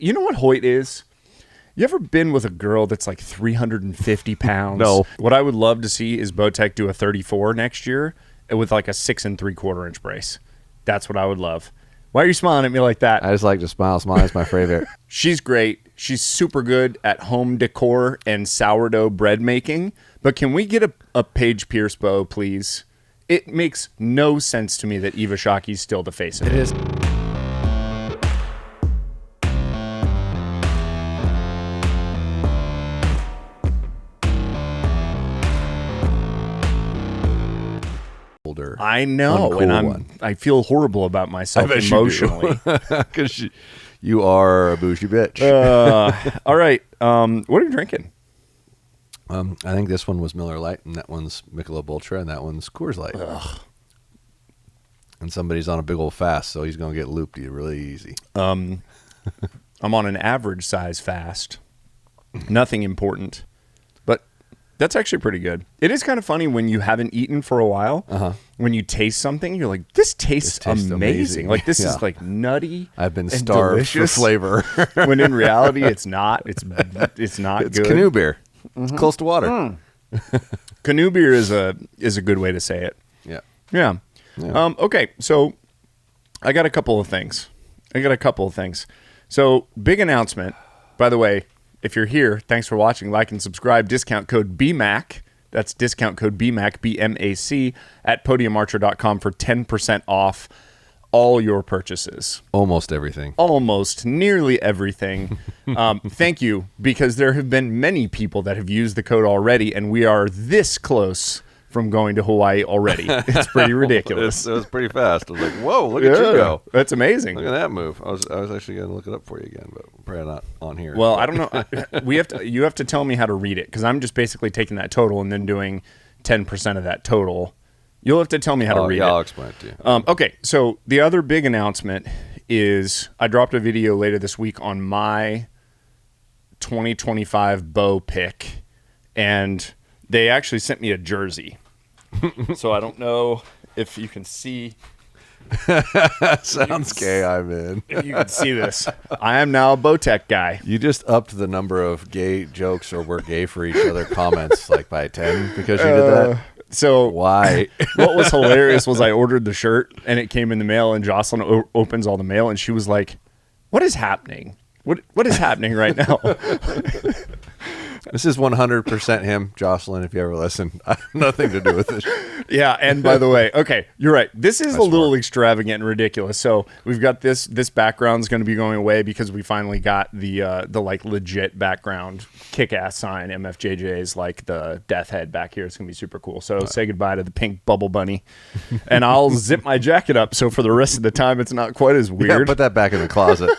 You know what Hoyt is? You ever been with a girl that's like 350 pounds? No. What I would love to see is Bowtech do a 34 next year with like a 6 3/4 inch brace. That's what I would love. Why are you smiling at me like that? I just like to smile. Smile is my favorite. She's great. She's super good at home decor and sourdough bread making. But can we get a Paige Pierce bow, please? It makes no sense to me that Eva Shockey's still the face of it. It is. Older. I know, uncool and one. I feel horrible about myself emotionally. Because you are a bougie bitch. All right. What are you drinking? I think this one was Miller Lite, and that one's Michelob Ultra, and that one's Coors Light. Ugh. And somebody's on a big old fast, so he's going to get looped really easy. I'm on an average size fast. Nothing important. But that's actually pretty good. It is kind of funny when you haven't eaten for a while. When you taste something, you're like, this tastes amazing. Like, this is like nutty. I've been starved for flavor. When in reality, it's not. It's not It's good. canoe beer. It's close to water. Canoe beer is a good way to say it. Yeah. Yeah. Yeah. Okay, so I got a couple of things. So, big announcement. By the way, if you're here, thanks for watching. Like and subscribe. Discount code BMAC. That's discount code BMAC, B-M-A-C, at podiumarcher.com for 10% off all your purchases. Almost everything. Almost, nearly everything. Thank you, because there have been many people that have used the code already, and we are this close from going to Hawaii already. It's pretty ridiculous. It was pretty fast. I was like, whoa, look at you go. That's amazing. Look at that move. I was actually going to look it up for you again, but probably not on here. Well, I don't know. You have to tell me how to read it, because I'm just basically taking that total and then doing 10% of that total. You'll have to tell me how to read it. I'll explain it to you. Okay, so the other big announcement is I dropped a video later this week on my 2025 bow pick, and they actually sent me a jersey. So I don't know if you can see. Sounds gay, I'm in. If you can see this. I am now a Bowtech guy. You just upped the number of gay jokes or we're gay for each other comments like by 10 because you did that? So why? What was hilarious was I ordered the shirt and it came in the mail, and Jocelyn opens all the mail and she was like, "What is happening? What is happening right now?" This is 100% him, Jocelyn, if you ever listen. I have nothing to do with this. Yeah, and by the way, okay, you're right. This is a little extravagant and ridiculous. So we've got this background's going to be going away because we finally got the like legit background kick-ass sign, MFJJ's, like the death head back here. It's going to be super cool. So say goodbye to the pink bubble bunny. And I'll zip my jacket up so for the rest of the time it's not quite as weird. Yeah, put that back in the closet.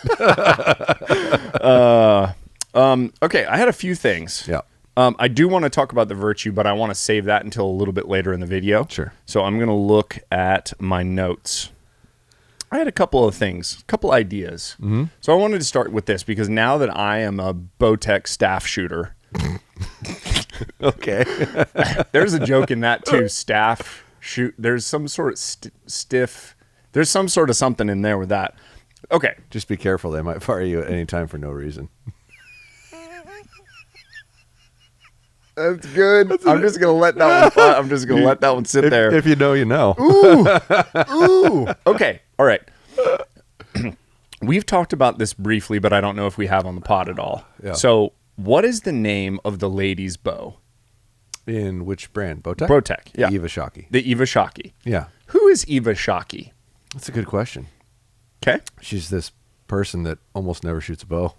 Okay, I had a few things. Yeah. I do want to talk about the Virtue, but I want to save that until a little bit later in the video. Sure. So I'm going to look at my notes. I had a couple of things, a couple ideas. Mm-hmm. So I wanted to start with this because now that I am a Bowtech staff shooter. Okay. There's a joke in that too, staff shoot. There's some sort of stiff. There's some sort of something in there with that. Okay. Just be careful. They might fire you at any time for no reason. That's good. I'm just gonna let that one. I'm just gonna let that one sit there. If you know, you know. Ooh. Okay. All right. We've talked about this briefly, but I don't know if we have on the pod at all. Yeah. So, what is the name of the ladies' bow? In which brand? Bowtech? Bowtech. Yeah. Eva Shockey. The Eva Shockey. Yeah. Who is Eva Shockey? That's a good question. Okay. She's this person that almost never shoots a bow.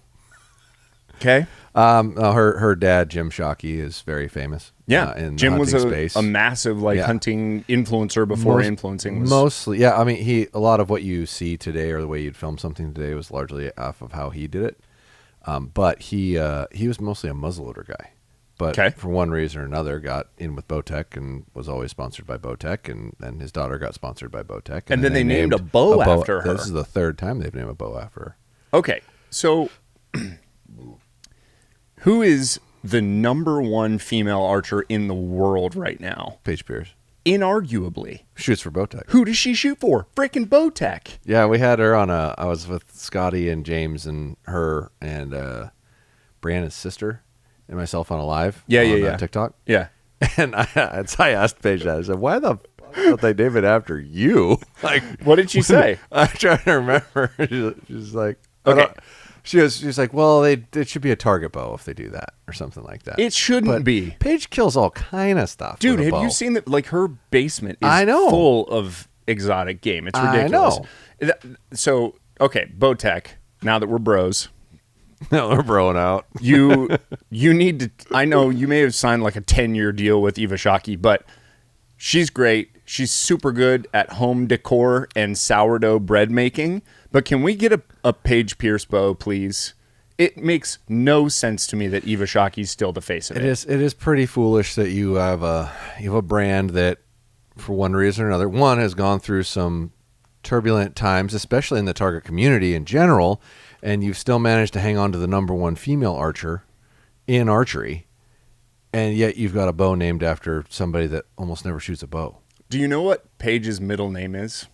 Okay. Her dad, Jim Shockey, is very famous. Yeah. In Jim the was hunting space. a massive hunting influencer before influencing was. Mostly, yeah. I mean, a lot of what you see today or the way you'd film something today was largely off of how he did it. But he was mostly a muzzleloader guy. But for one reason or another, got in with Bowtech and was always sponsored by Bowtech. And then his daughter got sponsored by Bowtech. And then they named a bow after her. This is the third time they've named a bow after her. Okay. So who is the number one female archer in the world right now? Paige Pierce. Inarguably. Shoots for Bowtech. Who does she shoot for? Freaking Bowtech. Yeah, we had her on I was with Scotty and James and her and Brianna's sister and myself on a live on TikTok. Yeah. And I asked Paige that. I said, why the fuck don't they name it after you? Like, what did she say? I'm trying to remember. She's like, okay. She was like, well, it should be a target bow if they do that or something like that. It shouldn't be. Paige kills all kind of stuff. Dude, have you seen that? Like, her basement is full of exotic game. It's ridiculous. I know. So, okay, Bowtech, now that we're bros. No, we're broing out. you need to, I know you may have signed like a 10-year deal with Eva Shockey, but she's great. She's super good at home decor and sourdough bread making. But can we get a Paige Pierce bow, please? It makes no sense to me that Eva Shockey's still the face of it. It is pretty foolish that you have a brand that, for one reason or another, one has gone through some turbulent times, especially in the target community in general, and you've still managed to hang on to the #1 female archer in archery, and yet you've got a bow named after somebody that almost never shoots a bow. Do you know what Paige's middle name is?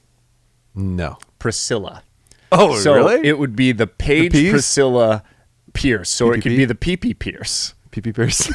No. Priscilla. Oh, so really? It would be the Paige Priscilla Pierce. So P-P-P? it could be the P.P. Pierce. P.P. Pierce.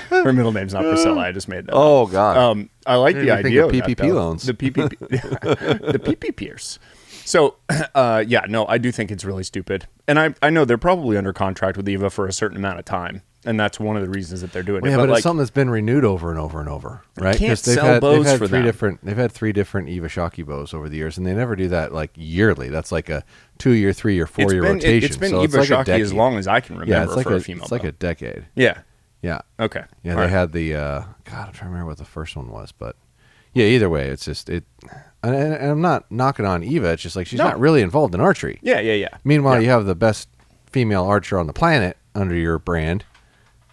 Her middle name's not Priscilla. I just made that. Oh, God. I like the idea of PPP loans. The PPP, the P.P. Pierce. So, I do think it's really stupid. And I know they're probably under contract with Eva for a certain amount of time. And that's one of the reasons that they're doing it. Yeah, but it's something that's been renewed over and over and over, right? Can't sell bows for them. They've had 3 different Eva Shockey bows over the years, and they never do that like yearly. That's like a 2-year, 3-year, 4-year rotation. It's been Eva Shockey as long as I can remember for a female It's like a decade. Yeah. Yeah. Okay. Yeah, they had the God, I'm trying to remember what the first one was, but yeah, either way, it's just and I'm not knocking on Eva. It's just like she's not really involved in archery. Yeah. Meanwhile, you have the best female archer on the planet under your brand,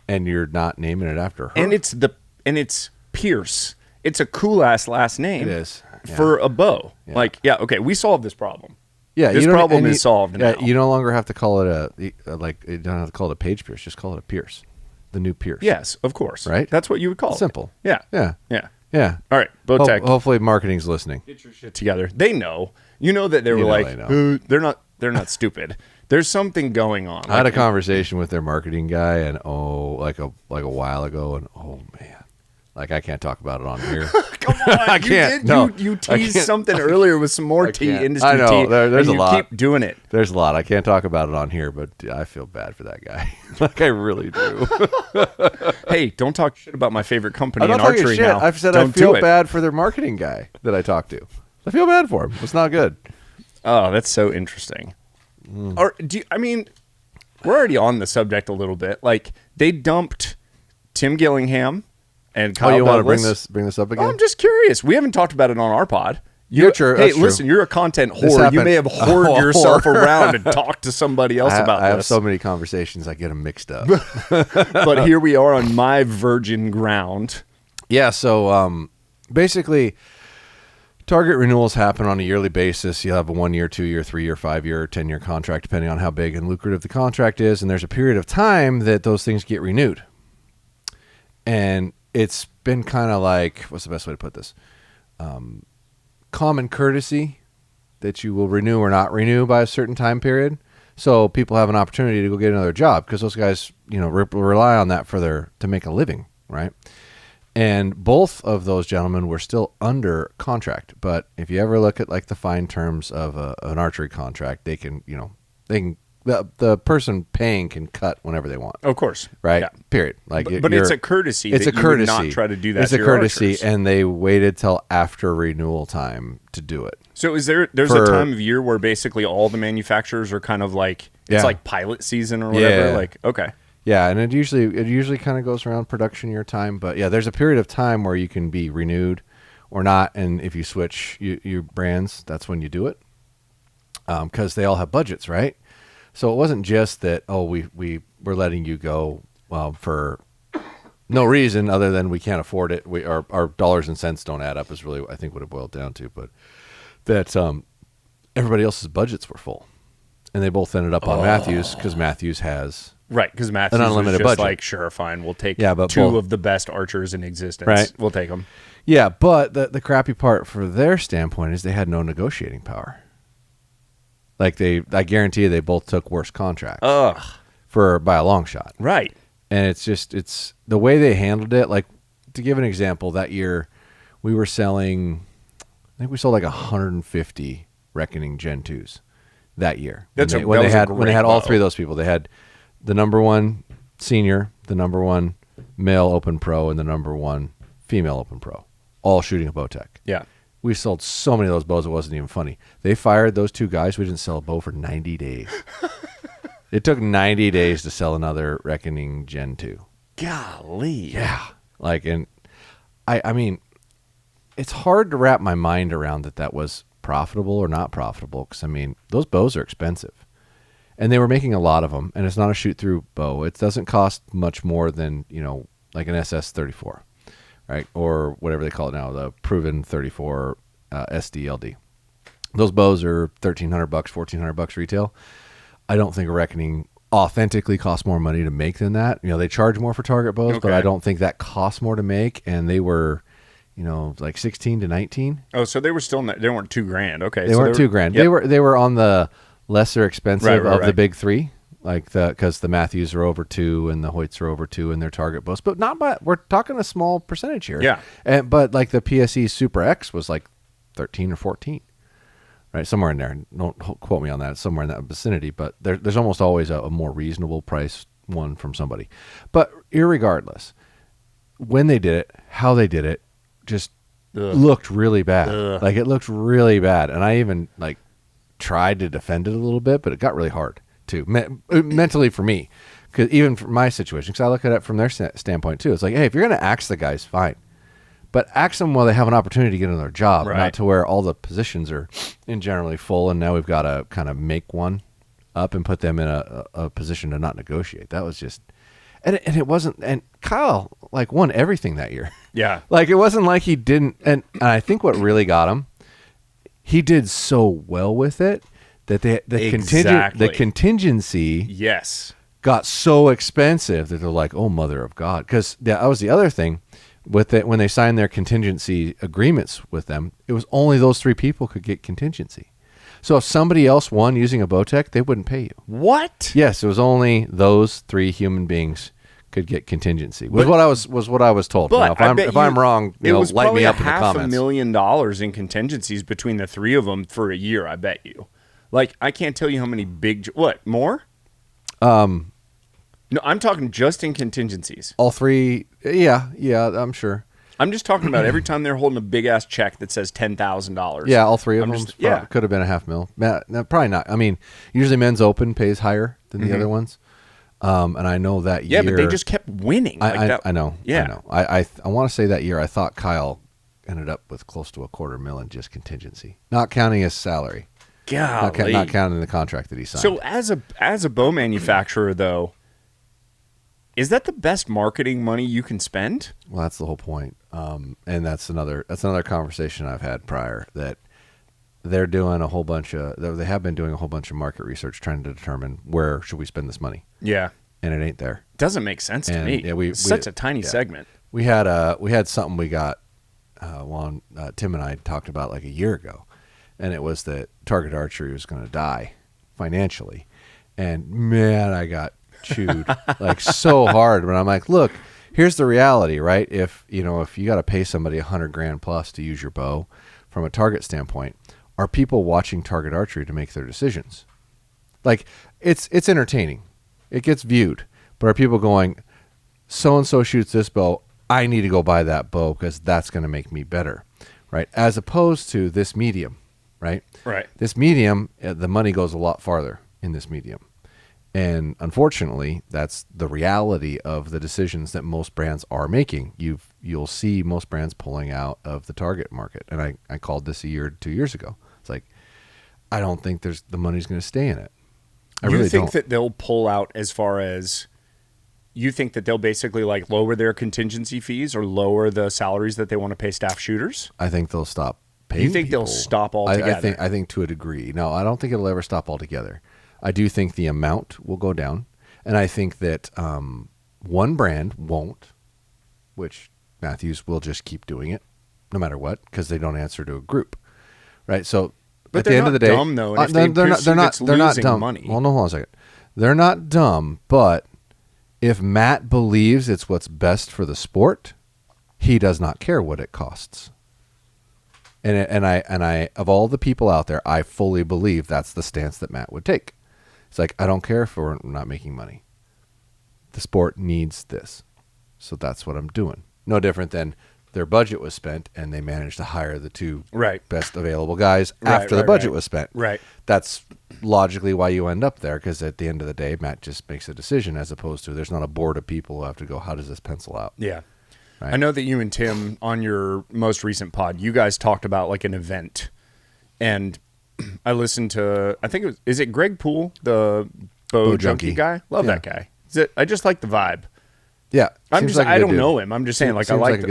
and you're not naming it after her. And it's Pierce. It's a cool ass last name. It is for a bow. Yeah. Like, okay, we solved this problem. Yeah, this problem is solved now. You no longer have to call it you don't have to call it a Paige Pierce. Just call it a Pierce, the new Pierce. Yes, of course. Right. That's what you would call it. Simple. Yeah. Yeah. All right, Bowtech. Hopefully, marketing's listening. Get your shit together. They know. You know that they were like, they're not stupid. There's something going on. I had a conversation with their marketing guy, and like a while ago, and oh man, like I can't talk about it on here. Come on, I can't. You teased something earlier with some more industry I know. tea. There's a lot. You keep doing it. There's a lot. I can't talk about it on here, but I feel bad for that guy. Like I really do. Hey, don't talk shit about my favorite company in archery now. I've said I feel bad for their marketing guy that I talked to. I feel bad for him. It's not good. Oh, that's so interesting. Or we're already on the subject a little bit. Like they dumped Tim Gillingham and Kyle you Douglas. want to bring this up again? I'm just curious. We haven't talked about it on our pod. Hey, listen, you're a content whore. You may have whored yourself around and talked to somebody else about this. I have so many conversations, I get them mixed up. But here we are on my virgin ground. Yeah, so basically, target renewals happen on a yearly basis. You'll have a 1-year, 2-year, 3-year, 5-year, or 10-year contract, depending on how big and lucrative the contract is. And there's a period of time that those things get renewed. And it's been kind of like, what's the best way to put this? Common courtesy that you will renew or not renew by a certain time period. So people have an opportunity to go get another job because those guys, rely on that to make a living, right? And both of those gentlemen were still under contract. But if you ever look at like the fine terms of an archery contract, they can the person paying can cut whenever they want. Of course. Right? Yeah. Period. Like, but it's a courtesy. It's that a courtesy. You would not try to do that. It's a courtesy, and they waited till after renewal time to do it. So there's a time of year where basically all the manufacturers are kind of like it's like pilot season or whatever. Yeah. Like, okay. Yeah, and it usually kind of goes around production year time, but yeah, there's a period of time where you can be renewed or not, and if you switch your brands, that's when you do it, because they all have budgets, right? So it wasn't just that we're letting you go for no reason other than we can't afford it. Our dollars and cents don't add up is really I think what it boiled down to, but that everybody else's budgets were full, and they both ended up on Matthews because Matthews has Right, because Matthews an unlimited was just budget. like, sure, fine, we'll take but two of the best archers in existence. Right. We'll take them. Yeah, but the crappy part for their standpoint is they had no negotiating power. Like I guarantee you, they both took worse contracts. Ugh. By a long shot. Right. And it's the way they handled it. Like, to give an example, that year we were selling, I think we sold like 150 Reckoning Gen 2s that year. When they had all three of those people. They had the number one senior, the number one male open pro, and the number one female open pro, all shooting a Bowtech. Yeah. We sold so many of those bows, it wasn't even funny. They fired those two guys. We didn't sell a bow for 90 days. It took 90 days to sell another Reckoning Gen 2. Golly. Yeah. Like, and I mean, it's hard to wrap my mind around that was profitable or not profitable. Because, I mean, those bows are expensive. And they were making a lot of them. And it's not a shoot-through bow. It doesn't cost much more than, like an SS-34. Right, or whatever they call it now, the proven 34 SDLD. Those bows are $1,300, $1,400 retail. I don't think a Reckoning authentically costs more money to make than that. They charge more for target bows, but I don't think that costs more to make. And they were, like 16 to 19. Oh, so they were still they weren't $2,000. Okay, they weren't $2,000. Yep. They were on the lesser expensive of the big three. Like because the Matthews are over 2 and the Hoyts are over 2 in their target bows, but not by, we're talking a small percentage here. Yeah. But like the PSE Super X was like 13 or 14, right? Somewhere in there. Don't quote me on that. It's somewhere in that vicinity, but there's almost always a more reasonable price one from somebody. But irregardless, when they did it, how they did it, just looked really bad. Like it looked really bad. And I even like tried to defend it a little bit, but it got really hard. Too mentally for me, because even for my situation, because I look at it from their standpoint too. It's like, hey, if you're going to axe the guys, fine, but axe them while they have an opportunity to get another job, not to where all the positions are in generally full, and now we've got to kind of make one up and put them in a position to not negotiate. That was just, and it wasn't. And Kyle like won everything that year. Yeah, like it wasn't like he didn't. And I think what really got him, he did so well with it. That the contingency got so expensive that they're like, oh, mother of God. Because that was the other thing with it. When they signed their contingency agreements with them, it was only those 3 people could get contingency. So if somebody else won using a Bowtech, they wouldn't pay you. What? Yes, it was only those 3 human beings could get contingency. Was what I was told. But now, if I'm wrong, it was light me up in the $500,000 comments. in contingencies between the 3 of them for a year. I bet you. Like, I can't tell you how many what, more? No, I'm talking just in contingencies. All 3, yeah, I'm sure. I'm just talking about every time they're holding a big-ass check that says $10,000. Yeah, all 3 of them could have been $500,000. No, probably not. I mean, usually Men's Open pays higher than the other ones. And I know that year... Yeah, but they just kept winning. I know. Yeah. I know. I want to say that year I thought Kyle ended up with close to $250,000 in just contingency, not counting his salary. Golly. Not counting the contract that he signed. So as a bow manufacturer, though, is that the best marketing money you can spend? Well, that's the whole point. And that's another conversation I've had prior, that they're doing a whole bunch of, they have been doing a whole bunch of market research trying to determine where should we spend this money. Yeah. And it ain't there. Doesn't make sense to me. Yeah, it's such a tiny segment. We had something we got, Tim and I talked about like a year ago. And it was that Target Archery was going to die financially. And man, I got chewed like so hard. But I'm like, look, here's the reality, right? If you got to pay somebody $100,000 plus to use your bow from a Target standpoint, are people watching Target Archery to make their decisions? Like it's entertaining. It gets viewed. But are people going, so-and-so shoots this bow, I need to go buy that bow because that's going to make me better, right? As opposed to this medium. Right. This medium, the money goes a lot farther in this medium. And unfortunately, that's the reality of the decisions that most brands are making. You'll see most brands pulling out of the target market. And I called this 2 years ago. It's like, I don't think the money's going to stay in it. I really don't. You think that they'll pull out as far as, you think that they'll basically like lower their contingency fees or lower the salaries that they want to pay staff shooters? I think they'll stop. You think they'll stop altogether? I think to a degree. No, I don't think it'll ever stop altogether. I do think the amount will go down. And I think that one brand won't, which Matthews will just keep doing it no matter what, because they don't answer to a group, right? So but at the end of the day, dumb, though, and if they're not dumb. Money. Well, no, hold on a second. They're not dumb, but if Matt believes it's what's best for the sport, he does not care what it costs. And I of all the people out there, I fully believe that's the stance that Matt would take. It's like, I don't care if we're not making money. The sport needs this. So that's what I'm doing. No different than their budget was spent and they managed to hire the two best available guys after the budget was spent. Right. That's logically why you end up there, because at the end of the day, Matt just makes a decision, as opposed to there's not a board of people who have to go, how does this pencil out? Yeah. Right? I know that you and Tim, on your most recent pod, you guys talked about like an event. And I listened to, I think is it Greg Poole, the Bow Junkie guy? Love that guy. I just like the vibe. Yeah, I don't know him. I'm just saying, like, I like the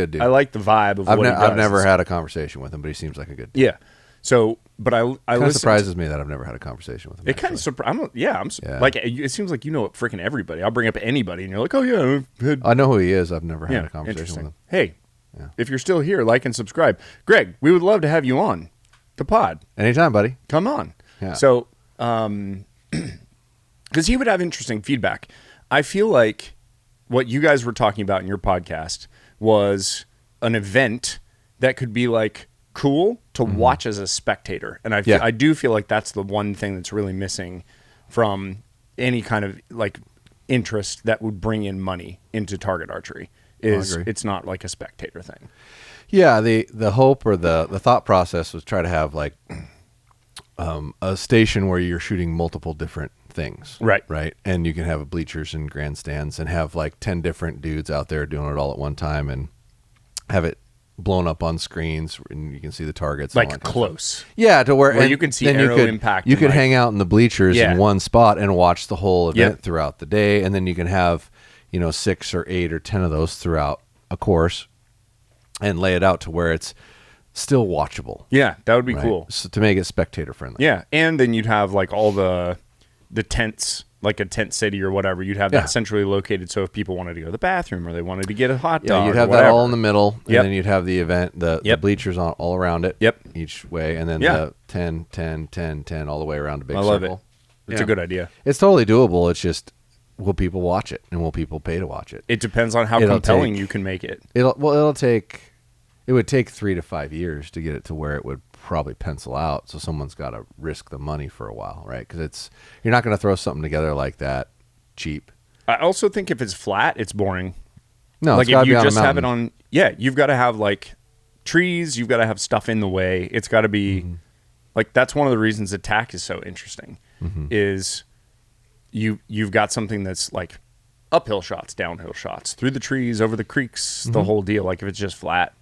vibe of what he does. I've never had a conversation with him, but he seems like a good dude. Yeah. So, but I kind of surprises me that I've never had a conversation with him. It kind of surprises. Like, it seems like you know freaking everybody. I'll bring up anybody, and you're like, oh yeah, I know who he is. I've never had a conversation with him. Hey, if you're still here, like and subscribe. Greg, we would love to have you on the pod anytime, buddy. Come on. Yeah. So, because he would have interesting feedback. I feel like what you guys were talking about in your podcast was an event that could be like cool to watch as a spectator. And I do feel like that's the one thing that's really missing from any kind of like interest that would bring in money into target archery is it's not like a spectator thing. Yeah. The hope or the thought process was try to have like a station where you're shooting multiple different things. Right. And you can have bleachers and grandstands and have like 10 different dudes out there doing it all at one time and have it blown up on screens and you can see the targets. Like close. Yeah. To where you can see arrow impact. You could hang out in the bleachers in one spot and watch the whole event throughout the day. And then you can have, 6 or 8 or 10 of those throughout a course and lay it out to where it's still watchable. Yeah. That would be cool. So to make it spectator friendly. Yeah. And then you'd have like all the tents, like a tent city or whatever, you'd have that centrally located. So if people wanted to go to the bathroom or they wanted to get a hot dog, you'd have that all in the middle, and then you'd have the event, the bleachers on all around it, each way, and then the 10, 10, 10, 10 all the way around a big circle. I love it. It's a good idea. It's totally doable. It's just, will people watch it, and will people pay to watch it? It depends on how compelling you can make it. It would take 3 to 5 years to get it to where it would probably pencil out, so someone's got to risk the money for a while, right? Because you're not going to throw something together like that cheap. I also think if it's flat, it's boring. No, like if you just have it on, you've got to have like trees, you've got to have stuff in the way. It's got to be like, that's one of the reasons attack is so interesting. Is you've got something that's like uphill shots, downhill shots, through the trees, over the creeks, the whole deal. Like if it's just flat,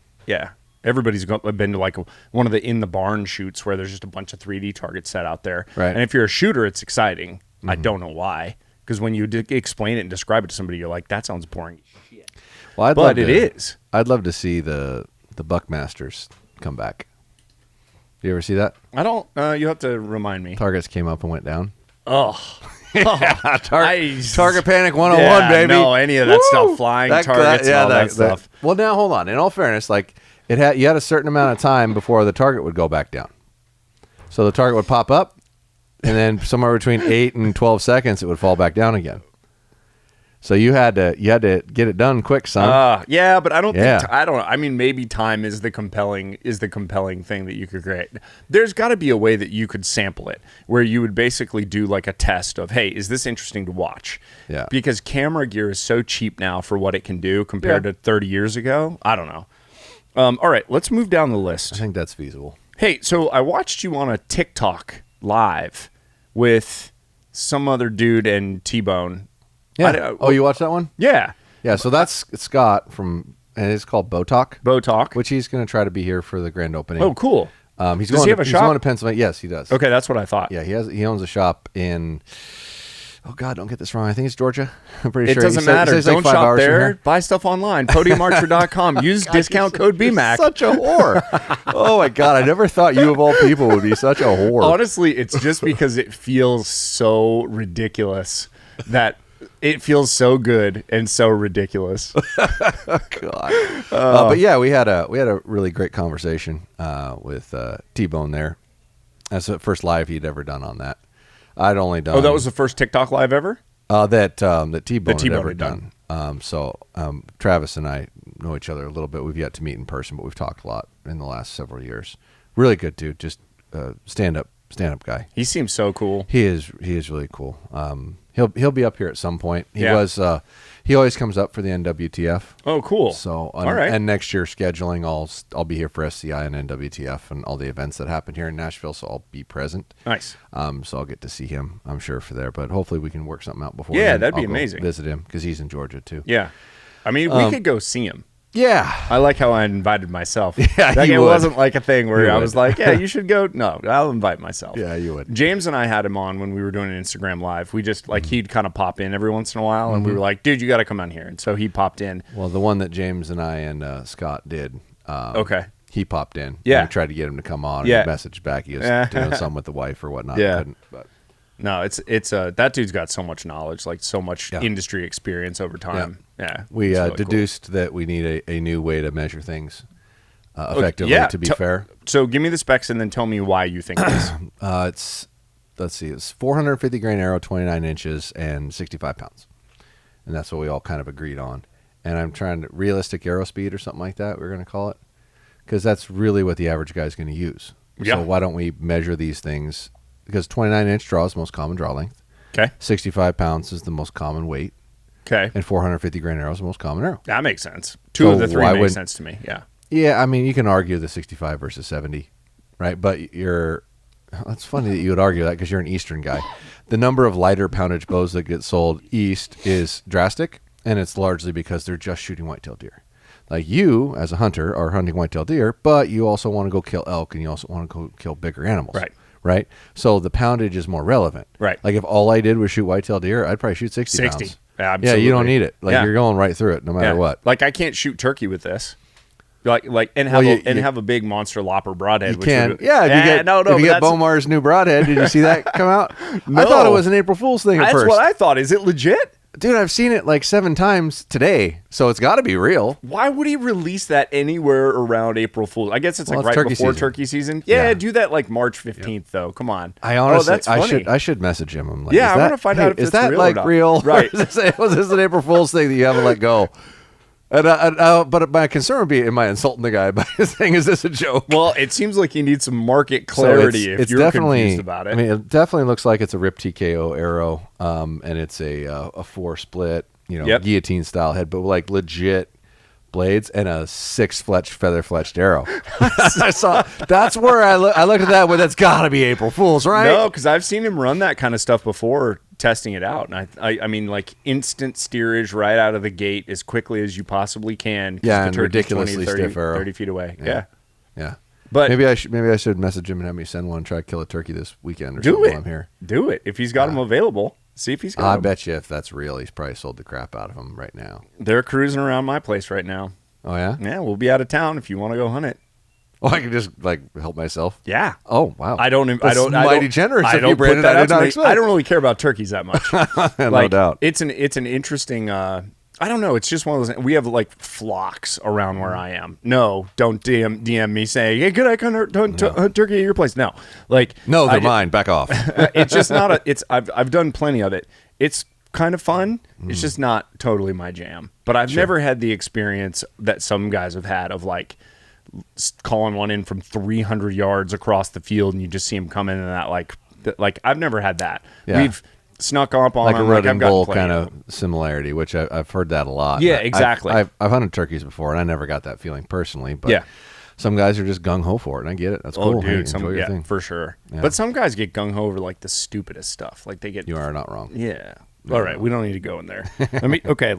everybody's been to like one of the in the barn shoots where there's just a bunch of 3D targets set out there. Right. And if you're a shooter, it's exciting. I don't know why. Because when you explain it and describe it to somebody, you're like, that sounds boring as shit. Well, it is. I'd love to see the Buckmasters come back. You ever see that? I don't. You have to remind me. Targets came up and went down. Target Panic 101, baby. No, any of that stuff. Flying targets and all that stuff. Well, now, hold on. In all fairness, like you had a certain amount of time before the target would go back down. So the target would pop up, and then somewhere between 8 and 12 seconds, it would fall back down again. So you had to get it done quick, son. But I don't think I mean, maybe time is the compelling thing that you could create. There's got to be a way that you could sample it where you would basically do like a test of, hey, is this interesting to watch? Yeah. Because camera gear is so cheap now for what it can do compared to 30 years ago. I don't know. All right, let's move down the list. I think that's feasible. Hey, so I watched you on a TikTok live with some other dude and T-Bone. Yeah. You watched that one? Yeah. Yeah, so that's Scott and it's called Bowtech, which he's going to try to be here for the grand opening. Oh, cool. Does he have a shop? He's going to Pennsylvania. Yes, he does. Okay, that's what I thought. Yeah, he owns a shop in, oh God, don't get this wrong. I think it's Georgia. I'm pretty sure. It doesn't matter. Don't shop there. Buy stuff online. Podiumarcher.com. Use discount code BMAC. Such a whore. Oh my God, I never thought you of all people would be such a whore. Honestly, it's just because it feels so ridiculous that It feels so good and so ridiculous. God. But yeah, we had a really great conversation with T-Bone there. That's the first live he'd ever done on that. I'd only done. Oh, that was the first TikTok live ever? That T-Bone had ever done. So Travis and I know each other a little bit. We've yet to meet in person, but we've talked a lot in the last several years. Really good dude. Just stand up guy. He seems so cool. He is really cool. He'll be up here at some point. He always comes up for the NWTF. Oh, cool. So all right. And next year scheduling, I'll be here for SCI and NWTF and all the events that happen here in Nashville. So I'll be present. Nice. So I'll get to see him, I'm sure, for there. But hopefully we can work something out before. Yeah, that'd be I'll go amazing. visit him because he's in Georgia too. Yeah, I mean we could go see him. Yeah, I like how I invited myself. Yeah, like, it wasn't like a thing where I would. was like, "Yeah, you should go." No, I'll invite myself. Yeah, you would. James and I had him on when we were doing an Instagram live. We just like he'd kind of pop in every once in a while, and we were like, "Dude, you got to come on here." And so he popped in. Well, the one that James and I and Scott did. Okay. He popped in. Yeah. We tried to get him to come on. Yeah. And he messaged back. He was doing something with the wife or whatnot. Yeah. Couldn't, but. No, it's that dude's got so much knowledge, like so much industry experience over time. Yeah, we really deduced that we need a new way to measure things effectively. To be fair, so give me the specs and then tell me why you think this. It's 450 grain arrow, 29 inches, and 65 pounds, and that's what we all kind of agreed on. And I'm trying to realistic arrow speed or something like that. We're going to call it because that's really what the average guy is going to use. Yeah. So why don't we measure these things? Because 29-inch draw is the most common draw length. Okay. 65 pounds is the most common weight. Okay. And 450 grain arrow is the most common arrow. That makes sense. Two of the three make sense to me. Yeah. Yeah, I mean, you can argue the 65 versus 70, right? But it's funny that you would argue that because you're an Eastern guy. The number of lighter poundage bows that get sold east is drastic, and it's largely because they're just shooting whitetail deer. Like you, as a hunter, are hunting whitetail deer, but you also want to go kill elk, and you also want to go kill bigger animals. Right? So the poundage is more relevant. Right. Like if all I did was shoot whitetail deer, I'd probably shoot 60 pounds. Absolutely. Yeah, you don't need it. Like you're going right through it no matter what. Like I can't shoot turkey with this. And have a big monster lopper broadhead. You can. If you get Bomar's new broadhead, did you see that come out? No. I thought it was an April Fool's thing at first. That's what I thought. Is it legit? Dude, I've seen it like 7 times today, so it's got to be real. Why would he release that anywhere around April Fool's? I guess it's right before turkey season. Yeah, do that like March 15th, though. Come on. I honestly, that's funny. I should message him. I'm like, I want to find out if is it's that real like or not. real? Right. Was this an April Fool's thing that you haven't let go? But my concern would be, am I insulting the guy by saying, is this a joke? Well, it seems like you need some market clarity if you're definitely confused about it. I mean, it definitely looks like it's a RIP TKO arrow, and it's a 4-split, guillotine style head, but like legit blades and a 6-fletched feather fletched arrow. That's where I looked at that. Well, that's got to be April Fool's, right? No, because I've seen him run that kind of stuff before, testing it out, and I mean, like instant steerage right out of the gate as quickly as you possibly can. Yeah, and ridiculously 30, stiff arrow, 30 feet away. Yeah. But maybe I should message him and have me send one and try to kill a turkey this weekend or something while I'm here. Do it if he's got them available. See if he's got them. I bet you if that's real, he's probably sold the crap out of them right now. They're cruising around my place right now. Oh yeah? Yeah, we'll be out of town if you want to go hunt it. Oh, I can just like help myself. Yeah. Oh wow. I don't mighty generous. I don't put that out. I don't really care about turkeys that much. No doubt. It's an interesting. I don't know. It's just one of those. We have like flocks around where I am. No, don't DM me saying, "Hey, could I come hunt turkey at your place?" No, no, they're mine. Back off. It's just not a. It's I've done plenty of it. It's kind of fun. It's just not totally my jam. But I've never had the experience that some guys have had of like calling one in from 300 yards across the field and you just see him come in and that like I've never had that. Yeah. We've snuck up on like them, a rut and bull kind of similarity, which I've heard that a lot. Yeah, exactly. I've hunted turkeys before and I never got that feeling personally, but some guys are just gung ho for it and I get it. That's cool. Dude, enjoy your thing. For sure. Yeah. But some guys get gung ho over like the stupidest stuff. Like they get. You are not wrong. Yeah. No. All right, we don't need to go in there. Let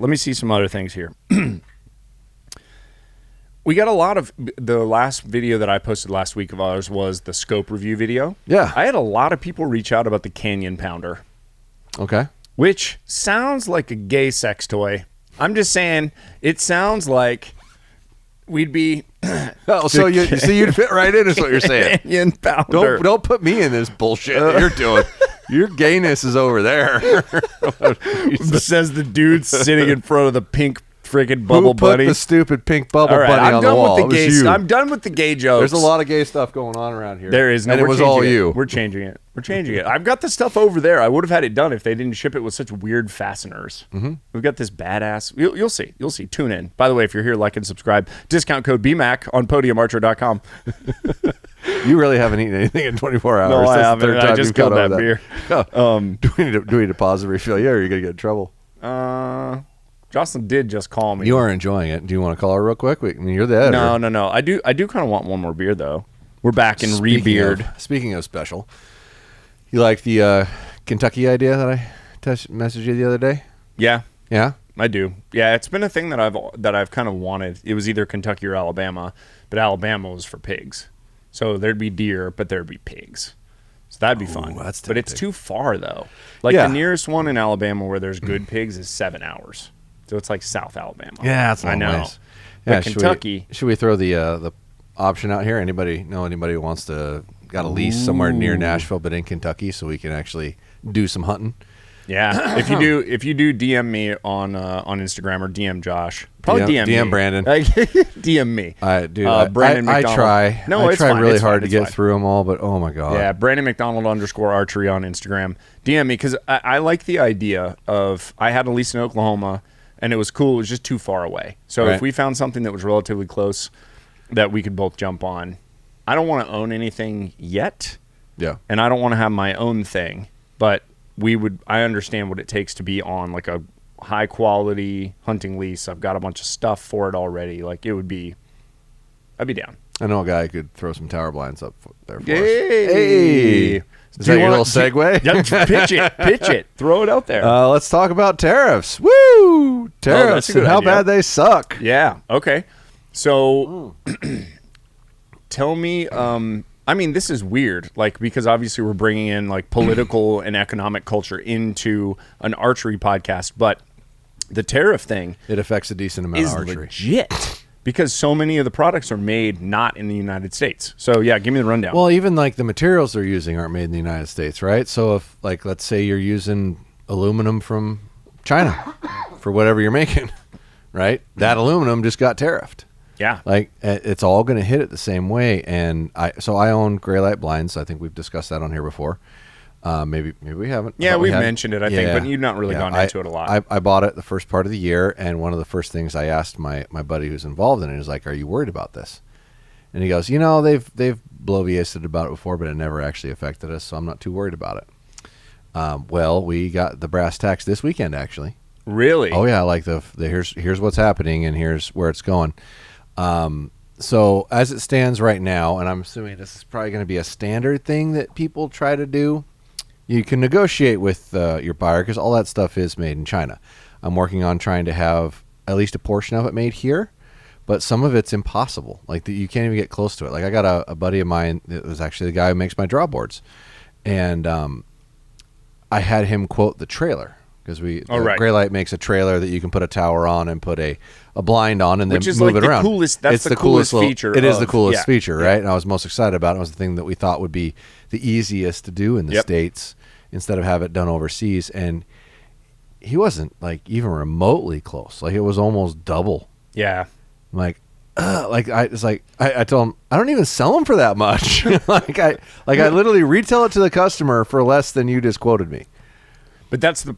me see some other things here. We got a lot of the last video that I posted last week of ours was the scope review video. Yeah. I had a lot of people reach out about the Canyon Pounder. Okay. Which sounds like a gay sex toy. I'm just saying, it sounds like we'd be. So you'd fit right in, is what you're saying. Canyon Pounder. Don't put me in this bullshit that you're doing. Your gayness is over there. Says the dude sitting in front of the pink friggin' bubble bunny. Who put the stupid pink bubble bunny on the wall? I'm done with the gay jokes. There's a lot of gay stuff going on around here. There is. No, and it was all you. We're changing it. I've got the stuff over there. I would have had it done if they didn't ship it with such weird fasteners. Mm-hmm. We've got this badass. You'll see. You'll see. Tune in. By the way, if you're here, like and subscribe. Discount code BMAC on podiumarcher.com. You really haven't eaten anything in 24 hours. No, I haven't. I just killed that beer. Do we need to pause and refill you, or are you going to get in trouble? Jocelyn did just call me. You are enjoying it. Do you want to call her real quick? I mean, you're the editor. No. I do kind of want one more beer, though. We're back in Rebeard. Speaking of special, you like the Kentucky idea that I messaged you the other day? Yeah. Yeah? I do. Yeah, it's been a thing that I've kind of wanted. It was either Kentucky or Alabama, but Alabama was for pigs. So there'd be deer, but there'd be pigs. So that'd be fun. But it's too far, though. The nearest one in Alabama where there's good pigs is 7 hours. So it's like South Alabama. Yeah, that's a long ways. Yeah, but Kentucky. Should we throw the option out here? Anybody who wants to got a lease somewhere near Nashville, but in Kentucky, so we can actually do some hunting? Yeah, if you do DM me on Instagram or DM Josh, probably DM Brandon, DM me. Brandon McDonald. I try. No, I try really hard to get through them all, but oh my god. Yeah, Brandon McDonald _archery on Instagram. DM me because I like the idea of I had a lease in Oklahoma and it was cool. It was just too far away. So if we found something that was relatively close that we could both jump on, I don't want to own anything yet. Yeah, and I don't want to have my own thing, but I understand what it takes to be on like a high quality hunting lease. I've got a bunch of stuff for it already. Like I'd be down. I know a guy who could throw some tower blinds up there for us. Hey. Is that your little segue? Pitch it. Throw it out there. Let's talk about tariffs. Woo! Tariffs and how bad they suck. Yeah. Okay. So tell me, I mean, this is weird, because obviously we're bringing in political and economic culture into an archery podcast, but the tariff thing, it affects a decent amount of archery. Legit, because so many of the products are made not in the United States. So yeah, give me the rundown. Well, even the materials they're using aren't made in the United States, right? So if let's say you're using aluminum from China for whatever you're making, right? That aluminum just got tariffed. Yeah. It's all going to hit it the same way. And I own gray light blinds. I think we've discussed that on here before. Maybe we haven't. Yeah, we've mentioned it, I think, but you've not really gone into it a lot. I bought it the first part of the year, and one of the first things I asked my buddy who's involved in it is are you worried about this? And he goes, they've bloviated about it before, but it never actually affected us, so I'm not too worried about it. Well, we got the brass tacks this weekend, actually. Really? Oh yeah, here's what's happening and here's where it's going. So as it stands right now, and I'm assuming this is probably going to be a standard thing that people try to do, you can negotiate with your buyer because all that stuff is made in China. I'm working on trying to have at least a portion of it made here, but some of it's impossible. You can't even get close to it. I got a buddy of mine that was actually the guy who makes my draw boards, and I had him quote the trailer. Because Gray Light makes a trailer that you can put a tower on and put a blind on and then move it around. That's the coolest feature. It is the coolest feature, right? And I was most excited about it. It was the thing that we thought would be the easiest to do in the States instead of have it done overseas. And he wasn't even remotely close. It was almost double. Yeah. I'm I told him I don't even sell them for that much. I literally retail it to the customer for less than you just quoted me. But that's the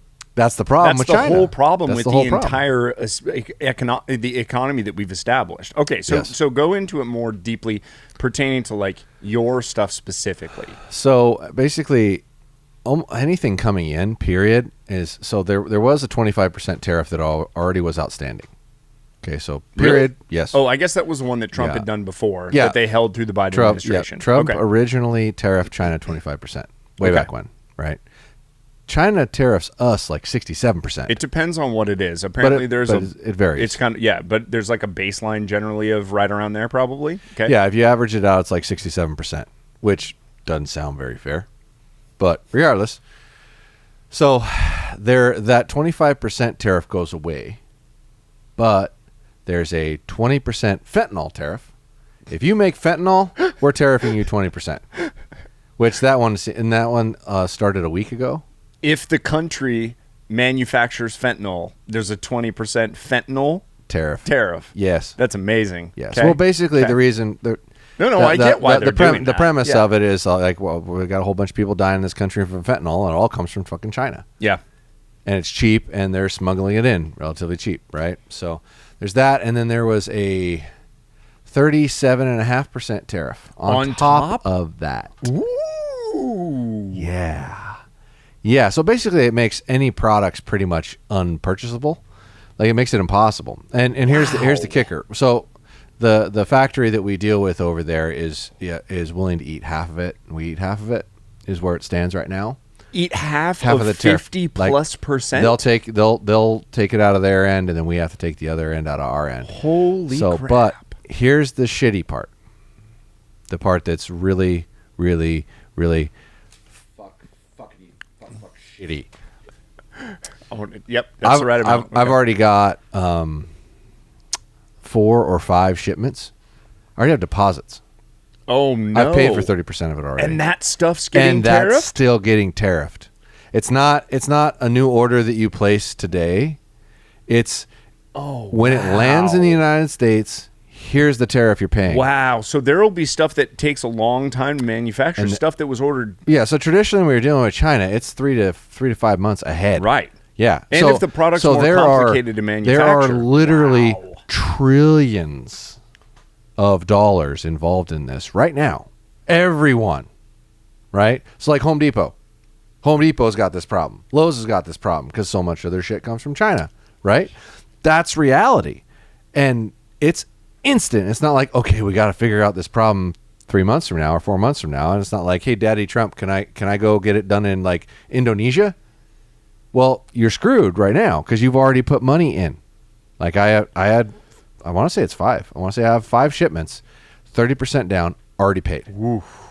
problem with China. That's the whole problem with the entire the economy that we've established. Okay, so go into it more deeply pertaining to your stuff specifically. So basically, anything coming in, period, is there was a 25% tariff that already was outstanding. Okay, so period, really? Yes. Oh, I guess that was the one that Trump had done before that they held through the Biden administration. Trump originally tariffed China 25%, way back when, right? China tariffs us 67%. It depends on what it is. Apparently, it varies. It's but there's a baseline generally of right around there, probably. Okay. Yeah, if you average it out, it's 67%, which doesn't sound very fair, but regardless. So, that 25% tariff goes away, but there's a 20% fentanyl tariff. If you make fentanyl, we're tariffing you 20%. Which that one started a week ago. If the country manufactures fentanyl, there's a 20% fentanyl tariff. Yes. That's amazing. Yes. Okay. Well, basically the reason... I get why they're doing that. The premise of it is like, well, we've got a whole bunch of people dying in this country from fentanyl, and it all comes from fucking China. Yeah. And it's cheap, and they're smuggling it in relatively cheap, right? So there's that, and then there was a 37.5% tariff on top of that. Ooh. Yeah. Yeah, so basically it makes any products pretty much unpurchasable. Like, it makes it impossible. And here's the kicker. So the factory that we deal with over there is willing to eat half of it, and we eat half of it, is where it stands right now. Eat half of the 50 plus percent? They'll take it out of their end, and then we have to take the other end out of our end. Holy crap. But here's the shitty part. The part that's really, really, really shitty. Oh, yep, that's the right amount. I've already got 4 or 5 shipments. I already have deposits. Oh, no. I've paid for 30% of it already. And that stuff's getting tariffed? And that's still getting tariffed. It's not a new order that you place today. It's when it lands in the United States, here's the tariff you're paying. Wow. So there will be stuff that takes a long time to manufacture, and stuff that was ordered. Yeah, so traditionally when you're dealing with China, it's 3 to 5 months ahead. Right. Yeah. And if the product's more complicated to manufacture. There are literally trillions of dollars involved in this right now. Everyone. Right? So like Home Depot. Home Depot's got this problem. Lowe's has got this problem because so much of their shit comes from China. Right? That's reality. And it's instant. It's not like, okay, we got to figure out this problem 3 months from now or 4 months from now. And it's not like, hey, Daddy Trump, can I go get it done in like Indonesia? Well, you're screwed right now because you've already put money in. Like I want to say it's 5. I want to say I have 5 shipments, 30% down, already paid. Oof.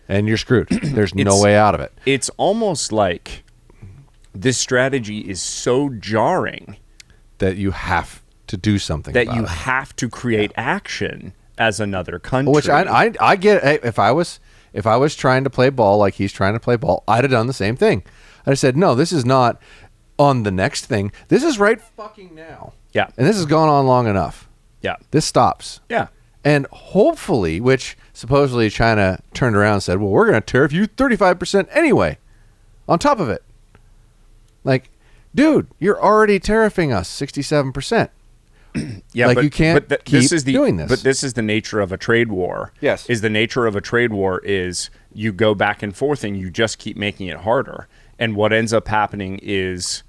And you're screwed. There's no way out of it. It's almost like this strategy is so jarring that you have to do something that about you it. have to create action as another country. Which I get. Hey, if I was trying to play ball like he's trying to play ball, I'd have done the same thing. I said, no, this is not on the next thing. This is right fucking now. Yeah. And this has gone on long enough. Yeah. This stops. Yeah. And hopefully, which supposedly China turned around and said, well, we're going to tariff you 35% anyway on top of it. Like, dude, you're already tariffing us 67%. Yeah, like, you can't keep doing this. But this is the nature of a trade war. Yes. Is the nature of a trade war is you go back and forth and you just keep making it harder. And what ends up happening is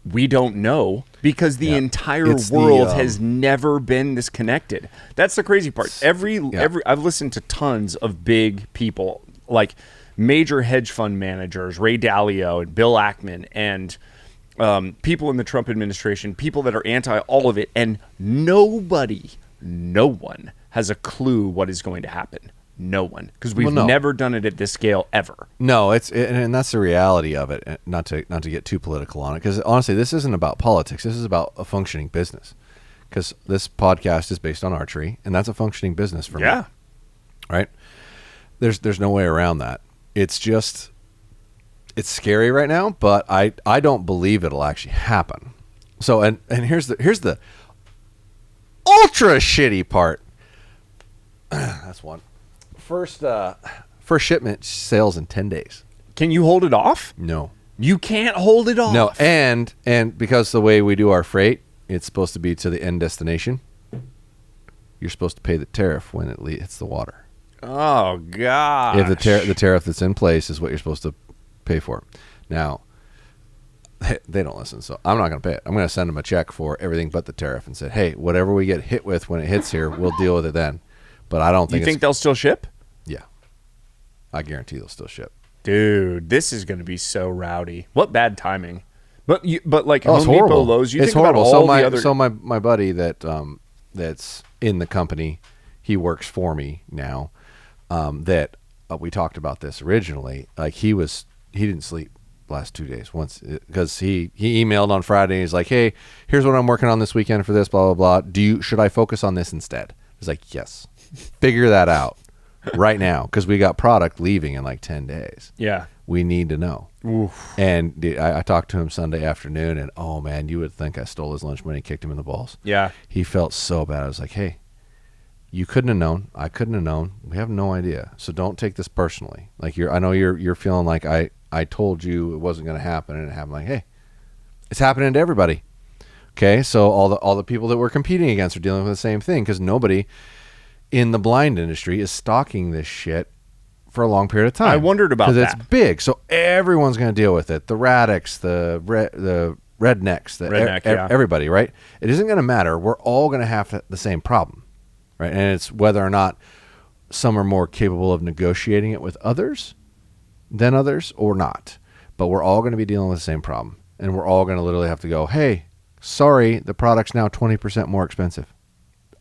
we don't know because the entire world has never been this connected. That's the crazy part. Every I've listened to tons of big people, like major hedge fund managers, Ray Dalio and Bill Ackman, and people in the Trump administration, people that are anti all of it, and no one has a clue what is going to happen. No one, because we've never done it at this scale ever. No, and that's the reality of it. Not to get too political on it, because honestly, this isn't about politics. This is about a functioning business. Because this podcast is based on archery, and that's a functioning business for me. Yeah, right. There's no way around that. It's just, it's scary right now, but I don't believe it'll actually happen. So and here's the ultra shitty part. That's one. First shipment sails in 10 days. Can you hold it off? No. You can't hold it off. No, and because the way we do our freight, it's supposed to be to the end destination. You're supposed to pay the tariff when it hits the water. Oh, gosh. If the tariff that's in place is what you're supposed to pay for. Now, they don't listen, so I'm not going to pay it. I'm going to send them a check for everything but the tariff and say, hey, whatever we get hit with when it hits here, we'll deal with it then. But I don't think. You think they'll still ship? Yeah, I guarantee they'll still ship. Dude, this is going to be so rowdy. What bad timing! But like Home Depot, Lowe's, you it's think horrible. about all the other. So my buddy that's in the company, he works for me now. That we talked about this originally. Like he didn't sleep last 2 days once because he emailed on Friday. And he's like, hey, here's what I'm working on this weekend for this. Blah blah blah. Should I focus on this instead? He's like, yes. Figure that out. right now because we got product leaving in like 10 days. Yeah. We need to know. Oof. And I talked to him Sunday afternoon, and oh man, you would think I stole his lunch money, kicked him in the balls. Yeah. He felt so bad. I was like, hey, you couldn't have known. I couldn't have known. We have no idea. So don't take this personally. Like I know you're feeling like I told you it wasn't going to happen, and it happened. Like, hey, it's happening to everybody. Okay, so all the people that we're competing against are dealing with the same thing because nobody in the blind industry is stocking this shit for a long period of time. I wondered about that. Because it's big, so everyone's going to deal with it. The Radix, the rednecks, everybody, right? It isn't going to matter. We're all going to have the same problem, right? And it's whether or not some are more capable of negotiating it with others than others or not. But we're all going to be dealing with the same problem. And we're all going to literally have to go, hey, sorry, the product's now 20% more expensive.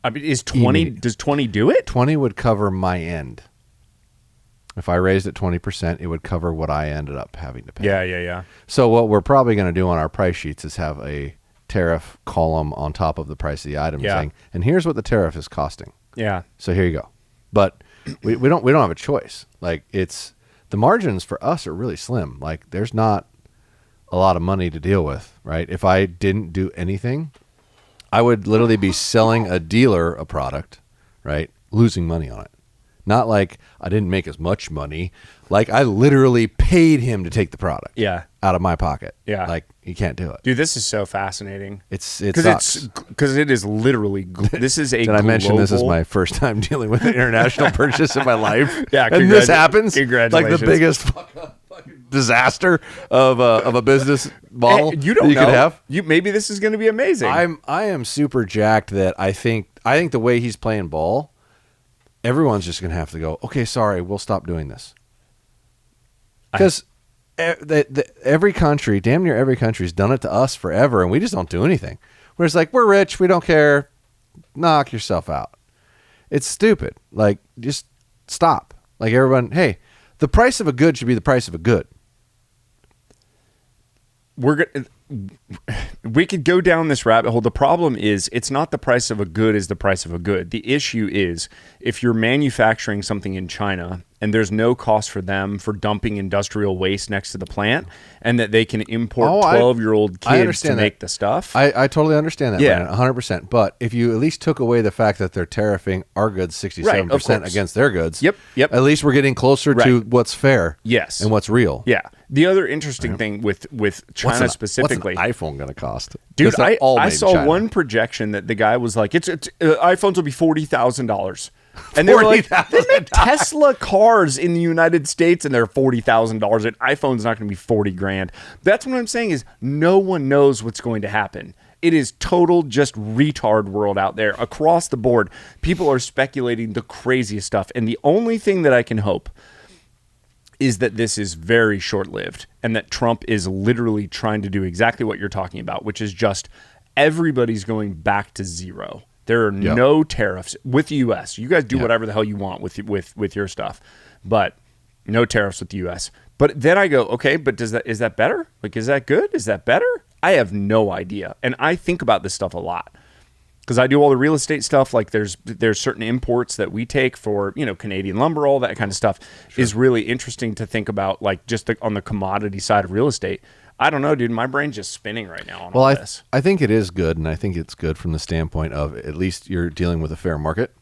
I mean, does 20 do it? 20 would cover my end. If I raised it 20%, it would cover what I ended up having to pay. Yeah. So what we're probably going to do on our price sheets is have a tariff column on top of the price of the item saying, and here's what the tariff is costing. Yeah. So here you go. But we don't have a choice. Like the margins for us are really slim. Like there's not a lot of money to deal with, right? If I didn't do anything, I would literally be selling a dealer a product, right? Losing money on it. Not like I didn't make as much money. Like I literally paid him to take the product out of my pocket. Yeah. Like you can't do it. Dude, this is so fascinating. Because it is literally, this is a Did I mention this is my first time dealing with an international purchase in my life? Yeah. And this happens. Congratulations. Like the biggest fucking disaster of a business model you don't you know. Could have. Maybe this is going to be amazing. I am super jacked that I think the way he's playing ball, everyone's just going to have to go, okay, sorry, we'll stop doing this. Because every country, damn near every country, has done it to us forever, and we just don't do anything. We're just like, we're rich, we don't care, knock yourself out. It's stupid. Like, just stop. Like, everyone, hey, the price of a good should be the price of a good. We could go down this rabbit hole. The problem is it's not the price of a good is the price of a good. The issue is if you're manufacturing something in China and there's no cost for them for dumping industrial waste next to the plant and that they can import 12-year-old kids to make the stuff. I totally understand that, Brandon, 100%. But if you at least took away the fact that they're tariffing our goods 67% against their goods, yep. At least we're getting closer to what's fair and what's real. Yeah. The other interesting thing with China specifically. What's an iPhone going to cost? Dude, I saw one projection that the guy was like, iPhones will be $40,000. And they were like, they make Tesla cars in the United States and they're $40,000 and iPhone's not going to be $40,000. That's what I'm saying is no one knows what's going to happen. It is total just retard world out there across the board. People are speculating the craziest stuff. And the only thing that I can hope is that this is very short-lived and that Trump is literally trying to do exactly what you're talking about, which is just everybody's going back to zero. There are no tariffs with the U.S. You guys do whatever the hell you want with your stuff, but no tariffs with the U.S. But then I go, okay, but is that better? Like, is that good? Is that better? I have no idea, and I think about this stuff a lot because I do all the real estate stuff. Like, there's certain imports that we take for Canadian lumber, all that kind of stuff is really interesting to think about. Like, just on the commodity side of real estate. I don't know, dude. My brain's just spinning right now on all this. I think it is good, and I think it's good from the standpoint of at least you're dealing with a fair market,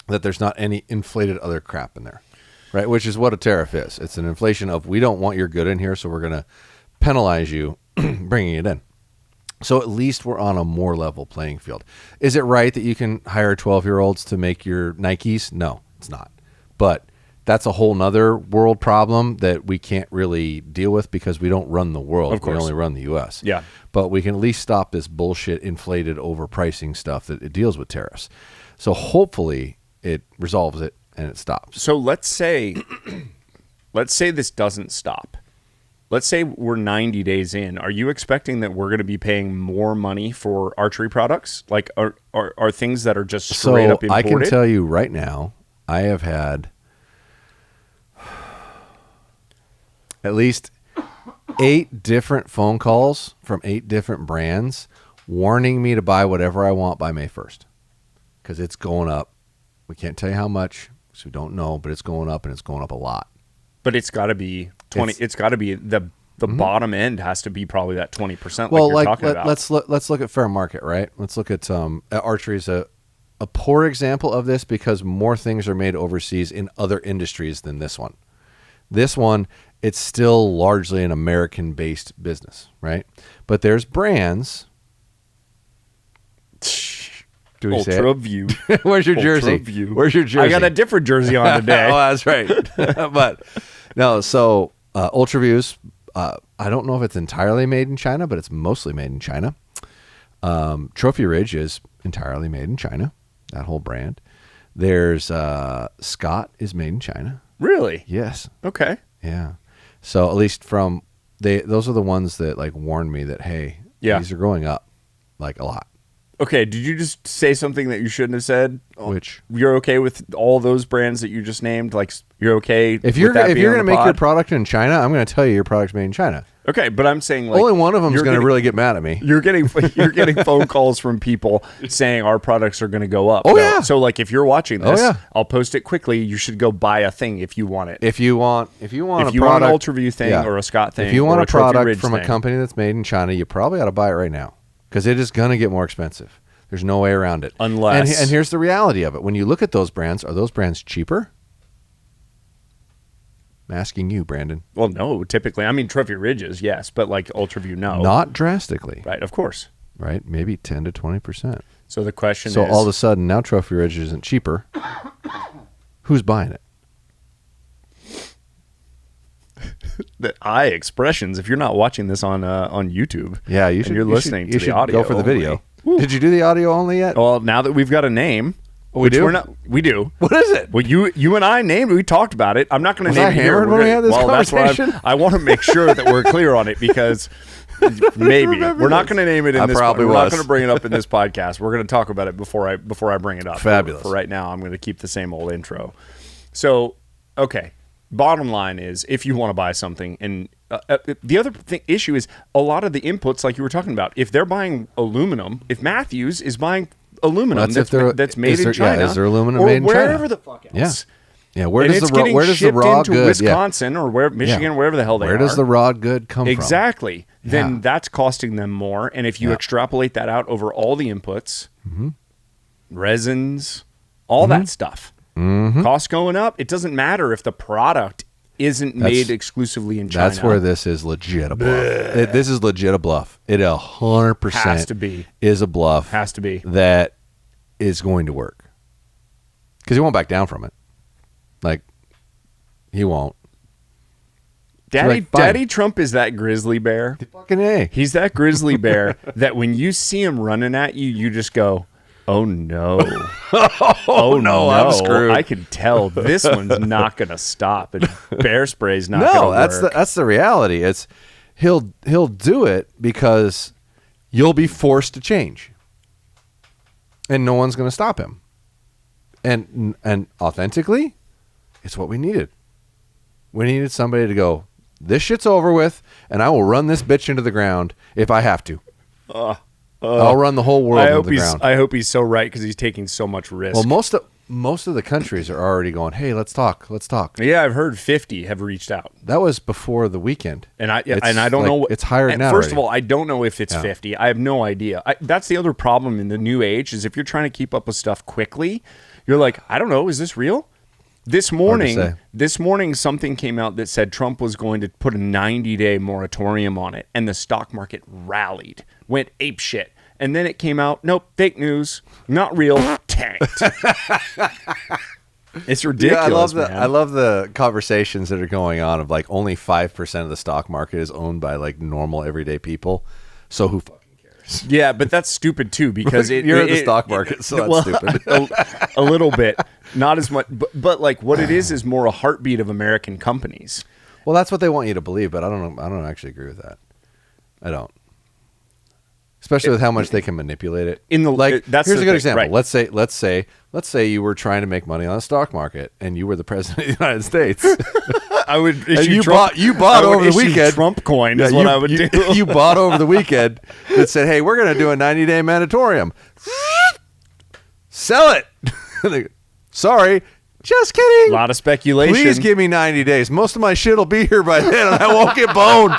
that there's not any inflated other crap in there, right? Which is what a tariff is. It's an inflation of we don't want your good in here, so we're going to penalize you bringing it in. So at least we're on a more level playing field. Is it right that you can hire 12-year-olds to make your Nikes? No, it's not. But that's a whole nother world problem that we can't really deal with because we don't run the world. Of course. We only run the U.S. Yeah. But we can at least stop this bullshit inflated overpricing stuff that it deals with tariffs. So hopefully it resolves it and it stops. So let's say this doesn't stop. Let's say we're 90 days in. Are you expecting that we're going to be paying more money for archery products? Like are things that are just straight up imported? I can tell you right now, I have had at least 8 different phone calls from 8 different brands warning me to buy whatever I want by May 1st because it's going up. We can't tell you how much. because we don't know, but it's going up and it's going up a lot. But it's got to be 20. It's got to be the bottom end has to be probably that 20%. Well, like you're talking about. Let's look at fair market, right? Let's look at archery is a poor example of this because more things are made overseas in other industries than this one. This one, it's still largely an American-based business, right? But there's brands. Do we say Ultra View. Where's your jersey? View. Where's your jersey? I got a different jersey on today. Oh, that's right. But no, so Ultra Views, I don't know if it's entirely made in China, but it's mostly made in China. Trophy Ridge is entirely made in China, that whole brand. There's Scott is made in China. Really? Yes. Okay. Yeah. So at least those are the ones that like warned me that, hey, these are going up like a lot. Okay, did you just say something that you shouldn't have said? Which you're okay with all those brands that you just named? Like you're okay if you're going to make your product in China, I'm going to tell you your product's made in China. Okay, but I'm saying like only one of them is going to really get mad at me. You're getting phone calls from people saying our products are going to go up. Oh yeah. So like if you're watching this, I'll post it quickly. You should go buy a thing if you want it. If you want an Ultra View thing or a Scott thing, if you want or a product from a company that's made in China, you probably ought to buy it right now because it is going to get more expensive. There's no way around it. Unless and here's the reality of it. When you look at those brands, are those brands cheaper? I'm asking you, Brandon. Well, no, typically. I mean, Trophy Ridges, yes, but like Ultra View, no. Not drastically. Right, of course. Right, maybe 10 to 20%. So the question is... So all of a sudden, now Trophy Ridge isn't cheaper. Who's buying it? The eye expressions. If you're not watching this on YouTube, yeah, you should. You're listening to the audio. Go for the video. Did you do the audio only yet? Well, now that we've got a name, we do. We do. What is it? Well, you and I named. We talked about it. I'm not going to name it here. When we had this conversation? I want to make sure that we're clear on it because maybe we're not going to name it in this. We're not going to bring it up in this podcast. We're going to talk about it before I bring it up. Fabulous. For right now, I'm going to keep the same old intro. So, okay. Bottom line is, if you want to buy something, and the other issue is a lot of the inputs, like you were talking about, if they're buying aluminum, if Matthews is buying aluminum that's made in China, is there aluminum made in China? Or wherever the fuck else. Yeah. Where does the raw good? Wisconsin or Michigan, wherever the hell they are. Where does the raw good come from? Exactly. Then that's costing them more. And if you extrapolate that out over all the inputs, resins, all that stuff. Costs going up. It doesn't matter if the product isn't made exclusively in China. That's where this is legit a bluff. This is legit a bluff. It 100% has to be. Is a bluff. Has to be. That is going to work. Because he won't back down from it. Like, he won't. Daddy Trump is that grizzly bear. Fucking A. He's that grizzly bear that when you see him running at you, you just go, oh no. Oh no, I'm screwed. I can tell this one's not going to stop and bear spray's not going to work. No, that's the reality. It's he'll do it because you'll be forced to change. And no one's going to stop him. And authentically, it's what we needed. We needed somebody to go, this shit's over with, and I will run this bitch into the ground if I have to. I'll run the whole world into the ground. I hope he's so right because he's taking so much risk. Well, most of the countries are already going, hey, let's talk. Yeah, I've heard 50 have reached out. That was before the weekend. And I don't know. It's higher now. First of all, I don't know if it's 50. I have no idea. That's the other problem in the new age is if you're trying to keep up with stuff quickly, you're like, I don't know. Is this real? This morning, something came out that said Trump was going to put a 90-day moratorium on it, and the stock market rallied, went apeshit. And then it came out, nope, fake news, not real, tanked. It's ridiculous, man. I love the conversations that are going on of like only 5% of the stock market is owned by like normal everyday people. So who fucking cares? Yeah, but that's stupid too because you're in the stock market, so that's stupid. A little bit, not as much, but like what it is more a heartbeat of American companies. Well, that's what they want you to believe, but I don't actually agree with that. I don't. Especially with how much they can manipulate it. Here's a good example. Right. Let's say you were trying to make money on the stock market, and you were the president of the United States. I would issue you bought over the weekend. Trump coin is what I would do. You bought over the weekend that said, "Hey, we're going to do a 90-day moratorium. Sell it." Sorry, Just kidding. A lot of speculation. Please give me 90 days. Most of my shit will be here by then, and I won't get boned.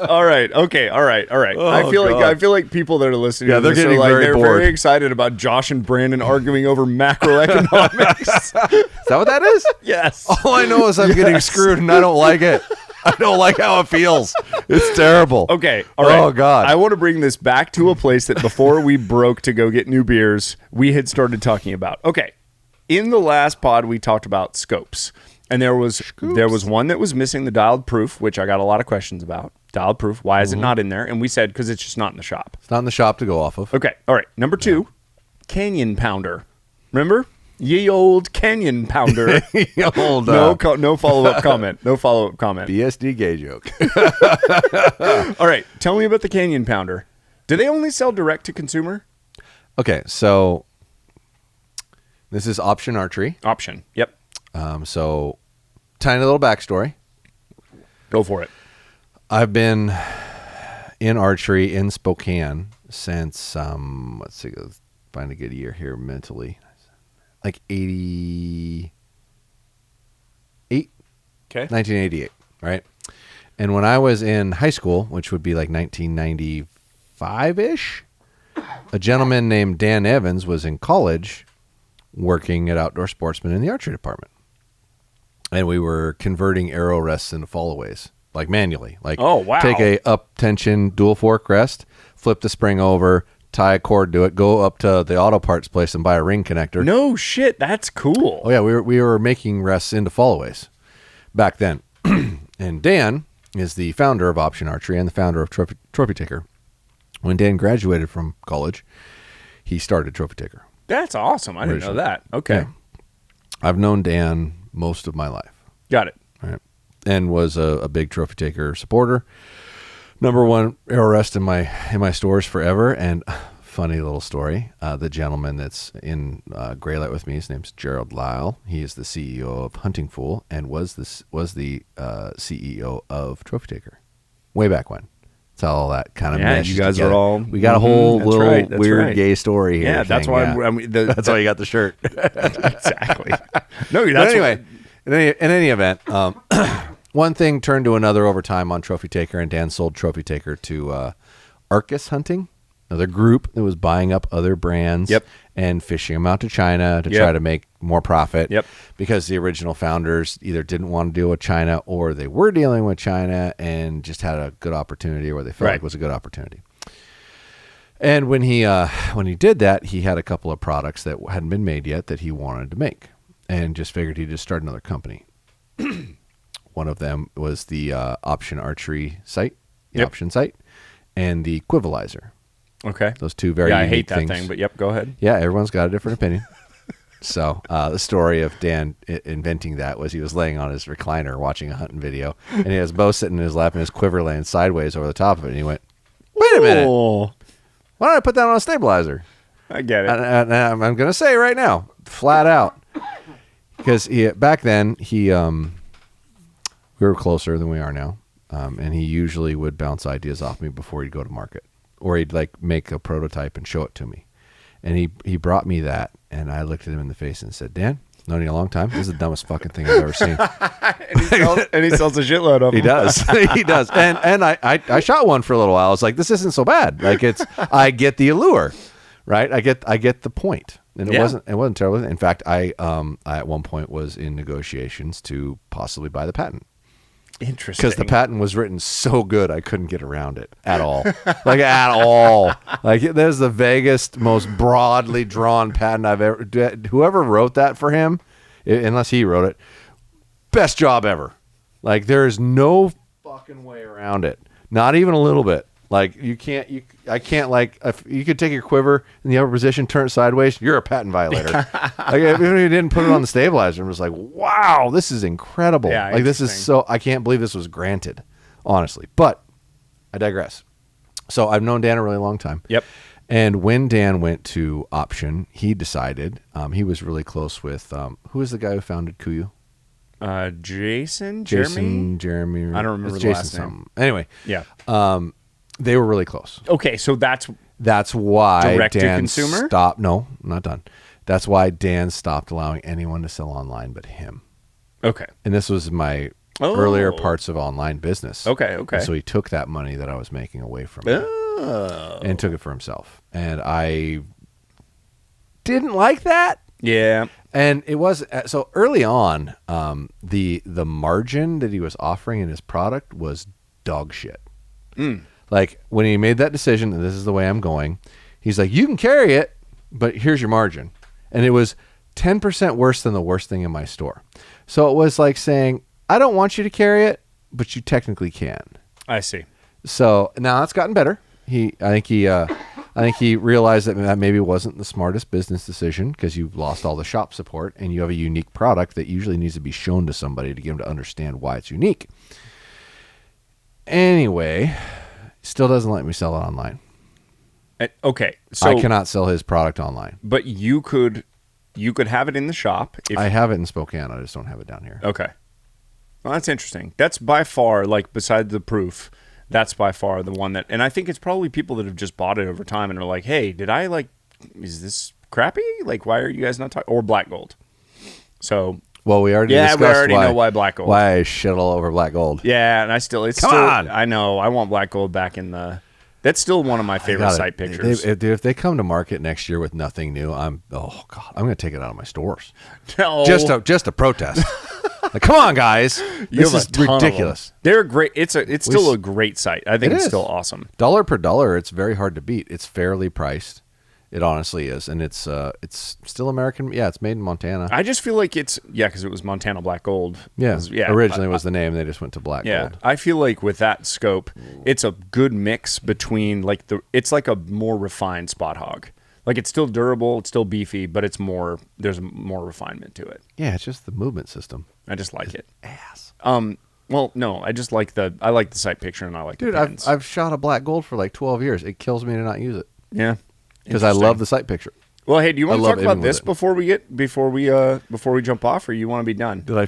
All right. Okay. All right. Oh, I feel like people that are listening to they're this getting are like, very bored. very excited about Josh and Brandon arguing over macroeconomics. Is that what that is? Yes. All I know is I'm getting screwed, and I don't like it. I don't like how it feels. It's terrible. Okay. All right. Oh, God. I want to bring this back to a place that before we broke to go get new beers, we had started talking about. Okay. In the last pod, we talked about scopes. And there was one that was missing the dialed proof, which I got a lot of questions about. Dialed proof. Why is it not in there? And we said, because it's just not in the shop. It's not in the shop to go off of. Okay. All right. Number 2, Canyon Pounder. Remember? Ye old Canyon Pounder. No follow-up comment. No follow-up comment. BSD gay joke. All right. Tell me about the Canyon Pounder. Do they only sell direct to consumer? Okay. So this is Option Archery. Option. Yep. So tiny little backstory. Go for it. I've been in archery in Spokane since, let's see, let's find a good year here mentally. Like 88. Okay. 1988, right? And when I was in high school, which would be like 1995-ish, a gentleman named Dan Evans was in college working at Outdoor Sportsman in the archery department. And we were converting arrow rests into followays, like manually. Like, oh, wow. Take a up tension dual fork rest, flip the spring over, tie a cord to it, go up to the auto parts place and buy a ring connector. No shit, that's cool. Oh yeah, we were making rests into followays back then. And Dan is the founder of Option Archery and the founder of Trophy Taker. When Dan graduated from college, he started Trophy Taker. That's awesome. I didn't know that. Okay. Yeah. I've known Dan most of my life. Got it. Right. And was a big Trophy Taker supporter. Number one arrow rest in my stores forever. And funny little story, the gentleman that's in Gray Light with me, his name's Gerald Lyle. He is the CEO of Hunting Fool and was the CEO of Trophy Taker way back when. That's how all that kind of meshed you guys together. are all. We got a whole little weird gay story here. Yeah, that's why. That's why you got the shirt. Exactly. No, But anyway, in any event, one thing turned to another over time on Trophy Taker, and Dan sold Trophy Taker to Arcus Hunting, another group that was buying up other brands and fishing them out to China to try to make more profit. Because the original founders either didn't want to deal with China or they were dealing with China and just had a good opportunity, or they felt like it was a good opportunity. And when he did that, he had a couple of products that hadn't been made yet that he wanted to make, and just figured he'd just start another company. One of them was the Option Archery site, the Option site, and the Quivalizer. Okay. Those two very unique I hate that things. thing, but go ahead. Yeah, everyone's got a different opinion. So the story of Dan inventing that was he was laying on his recliner watching a hunting video, and he has bow sitting in his lap and his quiver laying sideways over the top of it, and he went, wait a minute. Why don't I put that on a stabilizer? I get it. And I'm going to say right now, flat out, because back then we were closer than we are now, and he usually would bounce ideas off me before he'd go to market, or he'd like make a prototype and show it to me. And he brought me that, and I looked at him in the face and said, Dan, known you a long time. This is the dumbest fucking thing I've ever seen. and he sells a shitload of them. He does. He does. And I shot one for a little while. I was like, this isn't so bad. Like I get the allure, right? I get the point. And it wasn't terrible. In fact, I at one point was in negotiations to possibly buy the patent. Interesting. Because the patent was written so good, I couldn't get around it at all. Like, at all. Like, there's the vaguest, most broadly drawn patent I've ever... Whoever wrote that for him, unless he wrote it, best job ever. Like, there is no fucking way around it. Not even a little bit. Like, I can't, like, if you could take your quiver in the upper position, turn it sideways, you're a patent violator. Like, even if you didn't put it on the stabilizer, I'm just like, wow, this is incredible. Yeah, like, this is so, I can't believe this was granted, honestly. But I digress. So I've known Dan a really long time. Yep. And when Dan went to Option, he decided, he was really close with, who was the guy who founded Kuyu? Jeremy. I don't remember the last name. Anyway. Yeah. They were really close. Okay, so that's why direct Dan to consumer? stopped. No, I'm not done. That's why Dan stopped allowing anyone to sell online but him. Okay. And this was my earlier parts of online business. Okay. And so he took that money that I was making away from me and took it for himself. And I didn't like that. Yeah. And it was so early on, the margin that he was offering in his product was dog shit. Like when he made that decision, and this is the way I'm going, he's like, you can carry it, but here's your margin. And it was 10% worse than the worst thing in my store. So it was like saying, I don't want you to carry it, but you technically can. I see. So now it's gotten better. I think he realized that maybe wasn't the smartest business decision because you've lost all the shop support and you have a unique product that usually needs to be shown to somebody to get them to understand why it's unique. Anyway, still doesn't let me sell it online. Okay, so I cannot sell his product online. But you could have it in the shop. I have it in Spokane. I just don't have it down here. Okay. Well, that's interesting. That's by far, like, beside the proof, that's by far the one that, and I think it's probably people that have just bought it over time and are like, hey, is this crappy? Like, why are you guys not talking? Or black gold. So. Well, we already discussed know why black gold. Why I shit all over black gold. Yeah, and Come on. I know. I want black gold back in the. That's still one of my favorite site pictures. If they come to market next year with nothing new, I'm going to take it out of my stores. No. Just a protest. Like, come on, guys. This is ridiculous. They're great. It's still a great site. I think it's still awesome. Dollar per dollar, it's very hard to beat. It's fairly priced. It honestly is, and it's still American. Yeah, it's made in Montana. I just feel like because it was Montana Black Gold. Yeah, originally was the name. They just went to Black Gold. I feel like with that scope, it's a good mix between it's like a more refined Spot Hog. Like it's still durable, it's still beefy, but there's more refinement to it. Yeah, it's just the movement system. I just like it. Ass. Well, no, I just like the site picture and I like the pins. I've shot a Black Gold for like 12 years. It kills me to not use it. Yeah. Because I love the site picture. Well, hey, do you want to talk about this before we jump off, or you want to be done? Did I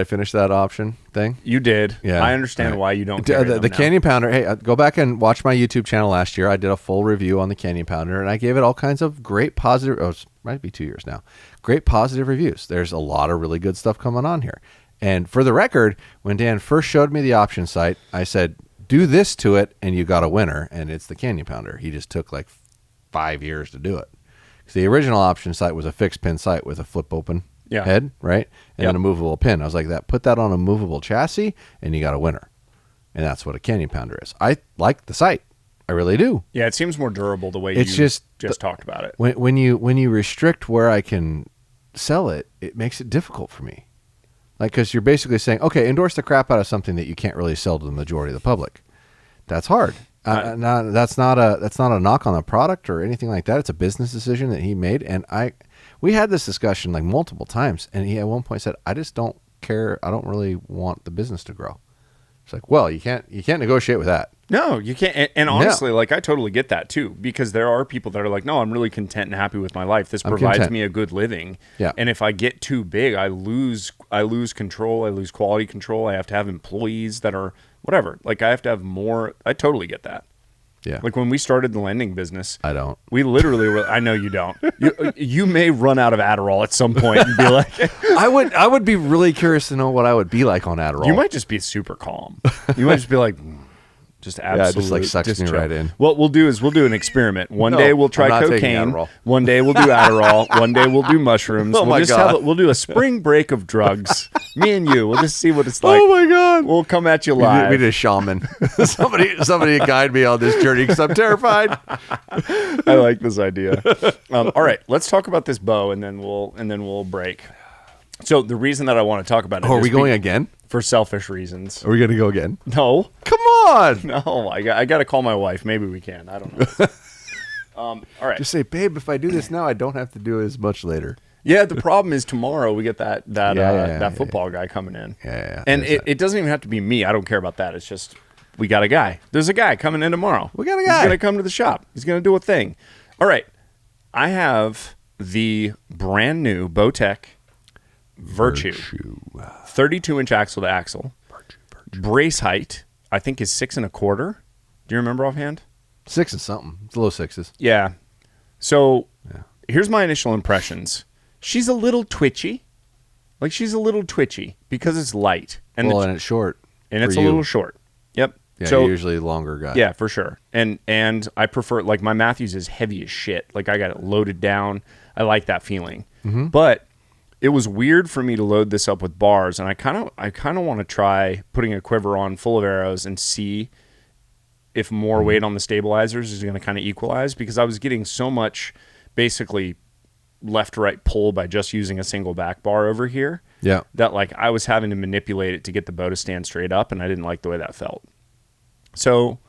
finish that option thing? You did. Yeah. I understand why you don't. The Canyon Pounder. Hey, go back and watch my YouTube channel last year. I did a full review on the Canyon Pounder, and I gave it all kinds of great positive. Oh, it might be 2 years now. Great positive reviews. There's a lot of really good stuff coming on here. And for the record, when Dan first showed me the option site, I said, "Do this to it, and you got a winner." And it's the Canyon Pounder. He just took like 5 years to do it. Because the original option site was a fixed pin site with a flip open head, right? And then a movable pin. I was like, put that on a movable chassis and you got a winner. And that's what a Canyon Pounder is. I like the site. I really do. Yeah, it seems more durable the way you just talked about it. When you restrict where I can sell it, it makes it difficult for me. Like, because you're basically saying, okay, endorse the crap out of something that you can't really sell to the majority of the public. That's hard. That's not a knock on the product or anything like that. It's a business decision that he made, and we had this discussion like multiple times. And he at one point said, "I just don't care. I don't really want the business to grow." It's like, well, you can't negotiate with that. No, you can't. And honestly, like I totally get that too, because there are people that are like, "No, I'm really content and happy with my life. This provides me a good living." Yeah. And if I get too big, I lose control. I lose quality control. I have to have employees that are whatever. Like I have to have more. I totally get that. Yeah. Like when we started the lending business, I don't. We literally were. I know you don't. You may run out of Adderall at some point and be like, I would be really curious to know what I would be like on Adderall. You might just be super calm. You might just be like. Just absolutely, just like sucks me right in. What we'll do is we'll do an experiment. One day we'll try cocaine. One day we'll do Adderall. One day we'll do mushrooms. We'll do a spring break of drugs. Me and you. We'll just see what it's like. Oh my God! We'll come at you live. We need a shaman. somebody guide me on this journey because I'm terrified. I like this idea. All right, let's talk about this bow, and then we'll break. So the reason that I want to talk about it. Are we going again? For selfish reasons. Are we going to go again? No. Come on. No, I got to call my wife. Maybe we can. I don't know. All right. Just say, babe, if I do this now, I don't have to do as much later. Yeah, the problem is tomorrow we get that football guy coming in. Yeah. And it doesn't even have to be me. I don't care about that. It's just we got a guy. There's a guy coming in tomorrow. We got a guy. He's going to come to the shop. He's going to do a thing. All right. I have the brand new Bowtech Virtue. 32-inch axle to axle. Virtue. Brace height, I think, is 6 1/4. Do you remember offhand? 6 and something. It's low 6s. Yeah. So here's my initial impressions. She's a little twitchy. Like, she's a little twitchy because it's light. And and it's short. And it's a little short. Yep. Yeah, so, you're usually a longer guy. Yeah, for sure. And I prefer, like, my Matthews is heavy as shit. Like, I got it loaded down. I like that feeling. Mm-hmm. But it was weird for me to load this up with bars, and I kind of want to try putting a quiver on full of arrows and see if more weight on the stabilizers is going to kind of equalize, because I was getting so much basically left-right pull by just using a single back bar over here. Yeah. That, like, I was having to manipulate it to get the bow to stand straight up, and I didn't like the way that felt. So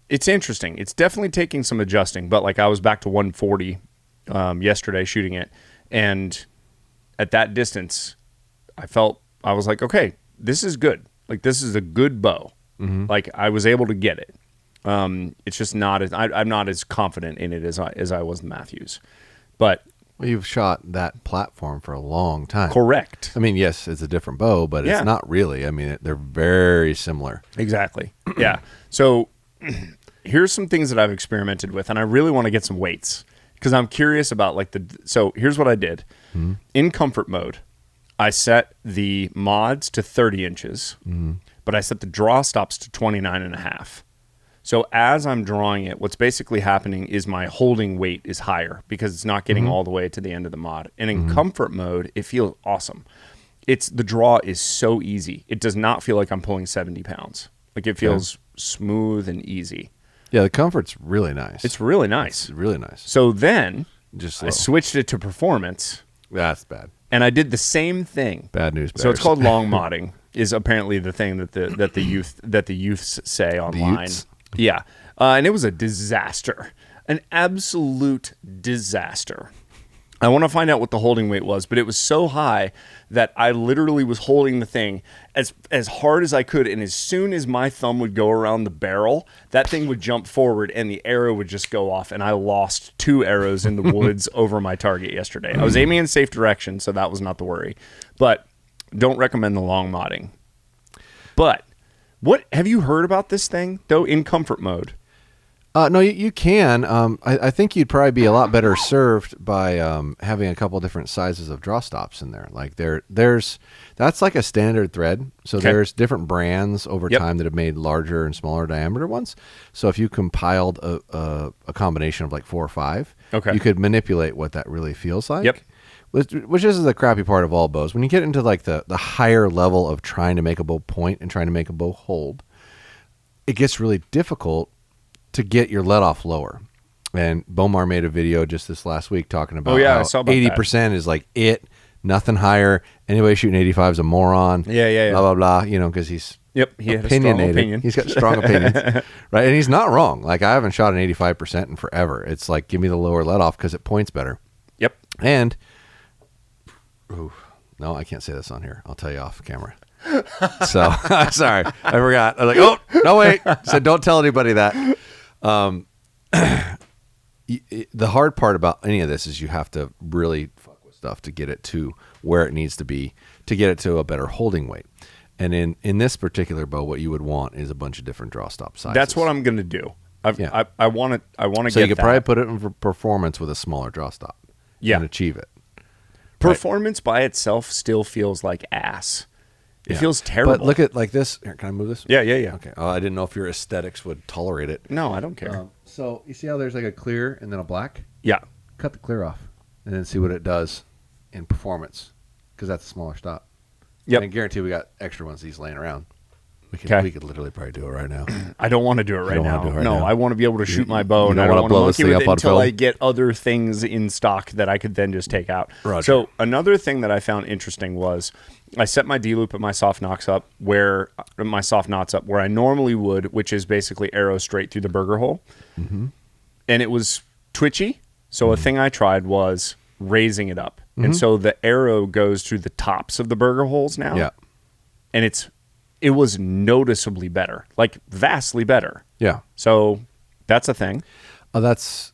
it's interesting. It's definitely taking some adjusting, but like I was back to 140 yesterday shooting it, and at that distance, I was like, okay, this is good. Like, this is a good bow. Mm-hmm. Like, I was able to get it. It's just not as I'm not as confident in it as I was in Matthews, but. Well, you've shot that platform for a long time. Correct. I mean, yes, it's a different bow, but it's not really. I mean, they're very similar. Exactly. Yeah. So here's some things that I've experimented with, and I really want to get some weights because I'm curious about so here's what I did. Mm-hmm. In comfort mode, I set the mods to 30 inches, but I set the draw stops to 29.5. So as I'm drawing it, what's basically happening is my holding weight is higher because it's not getting all the way to the end of the mod. And in comfort mode, it feels awesome. The draw is so easy. It does not feel like I'm pulling 70 pounds. Like, it feels smooth and easy. Yeah, the comfort's really nice. It's really nice. It's really nice. So then Just I switched it to performance. That's bad. And I did the same thing. Bad news bears. So it's called long modding is apparently the thing that the youths say online. Yeah. And it was a disaster, an absolute disaster. I want to find out what the holding weight was, but it was so high that I literally was holding the thing as hard as I could. And as soon as my thumb would go around the barrel, that thing would jump forward and the arrow would just go off. And I lost 2 arrows in the woods over my target yesterday. I was aiming in safe direction, so that was not the worry. But don't recommend the long modding. But what have you heard about this thing, though, in comfort mode? No, you can. I think you'd probably be a lot better served by having a couple different sizes of draw stops in there. Like that's like a standard thread. So there's different brands over time that have made larger and smaller diameter ones. So if you compiled a combination of like 4 or 5, you could manipulate what that really feels like. Yep. Which is the crappy part of all bows. When you get into like the higher level of trying to make a bow point and trying to make a bow hold, it gets really difficult to get your let off lower. And Bomar made a video just this last week talking about I saw about 80% is like nothing higher. Anybody shooting 85 is a moron. Yeah. Blah, blah, blah, because he's he had a strong opinion. He's got strong opinions, right? And he's not wrong. Like, I haven't shot an 85% in forever. It's like, give me the lower let off because it points better. Yep. And no, I can't say this on here. I'll tell you off camera. So, sorry. I forgot. I was like, oh, no, wait. So don't tell anybody that. The hard part about any of this is you have to really fuck with stuff to get it to where it needs to be, to get it to a better holding weight. And in this particular bow, what you would want is a bunch of different draw stop sizes. That's what I'm going to do. I want to So get you could that. probably put it in for performance with a smaller draw stop. And achieve it. Performance by itself still feels like ass. It feels terrible. But look at like this. Here, can I move this? Yeah. Okay. Oh, I didn't know if your aesthetics would tolerate it. No, I don't care. So you see how there's like a clear and then a black? Yeah. Cut the clear off and then see what it does in performance, because that's a smaller stop. Yep. And I guarantee we got extra ones of these laying around. We could literally probably do it right now. I don't want to do it right now. No, I want to be able to shoot my bow, and I don't want to monkey with it until I get other things in stock that I could then just take out. Roger. So another thing that I found interesting was I set my D-loop at my soft knots up where I normally would, which is basically arrow straight through the burger hole. Mm-hmm. And it was twitchy. So a thing I tried was raising it up. And so the arrow goes through the tops of the burger holes now. Yeah. And it was noticeably better, like vastly better. Yeah. So that's a thing. That's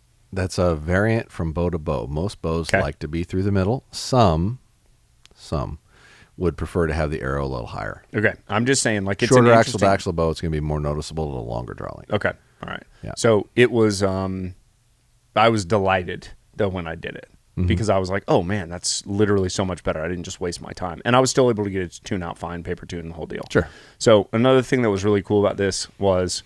a variant from bow to bow. Most bows like to be through the middle. Some would prefer to have the arrow a little higher. Okay. I'm just saying, like, it's shorter an axle to axle bow, it's going to be more noticeable to the longer draw length. Okay. All right. Yeah. So it was, I was delighted though when I did it. Because I was like, oh man, that's literally so much better. I didn't just waste my time. And I was still able to get it to tune out fine, paper tune, the whole deal. Sure. So another thing that was really cool about this was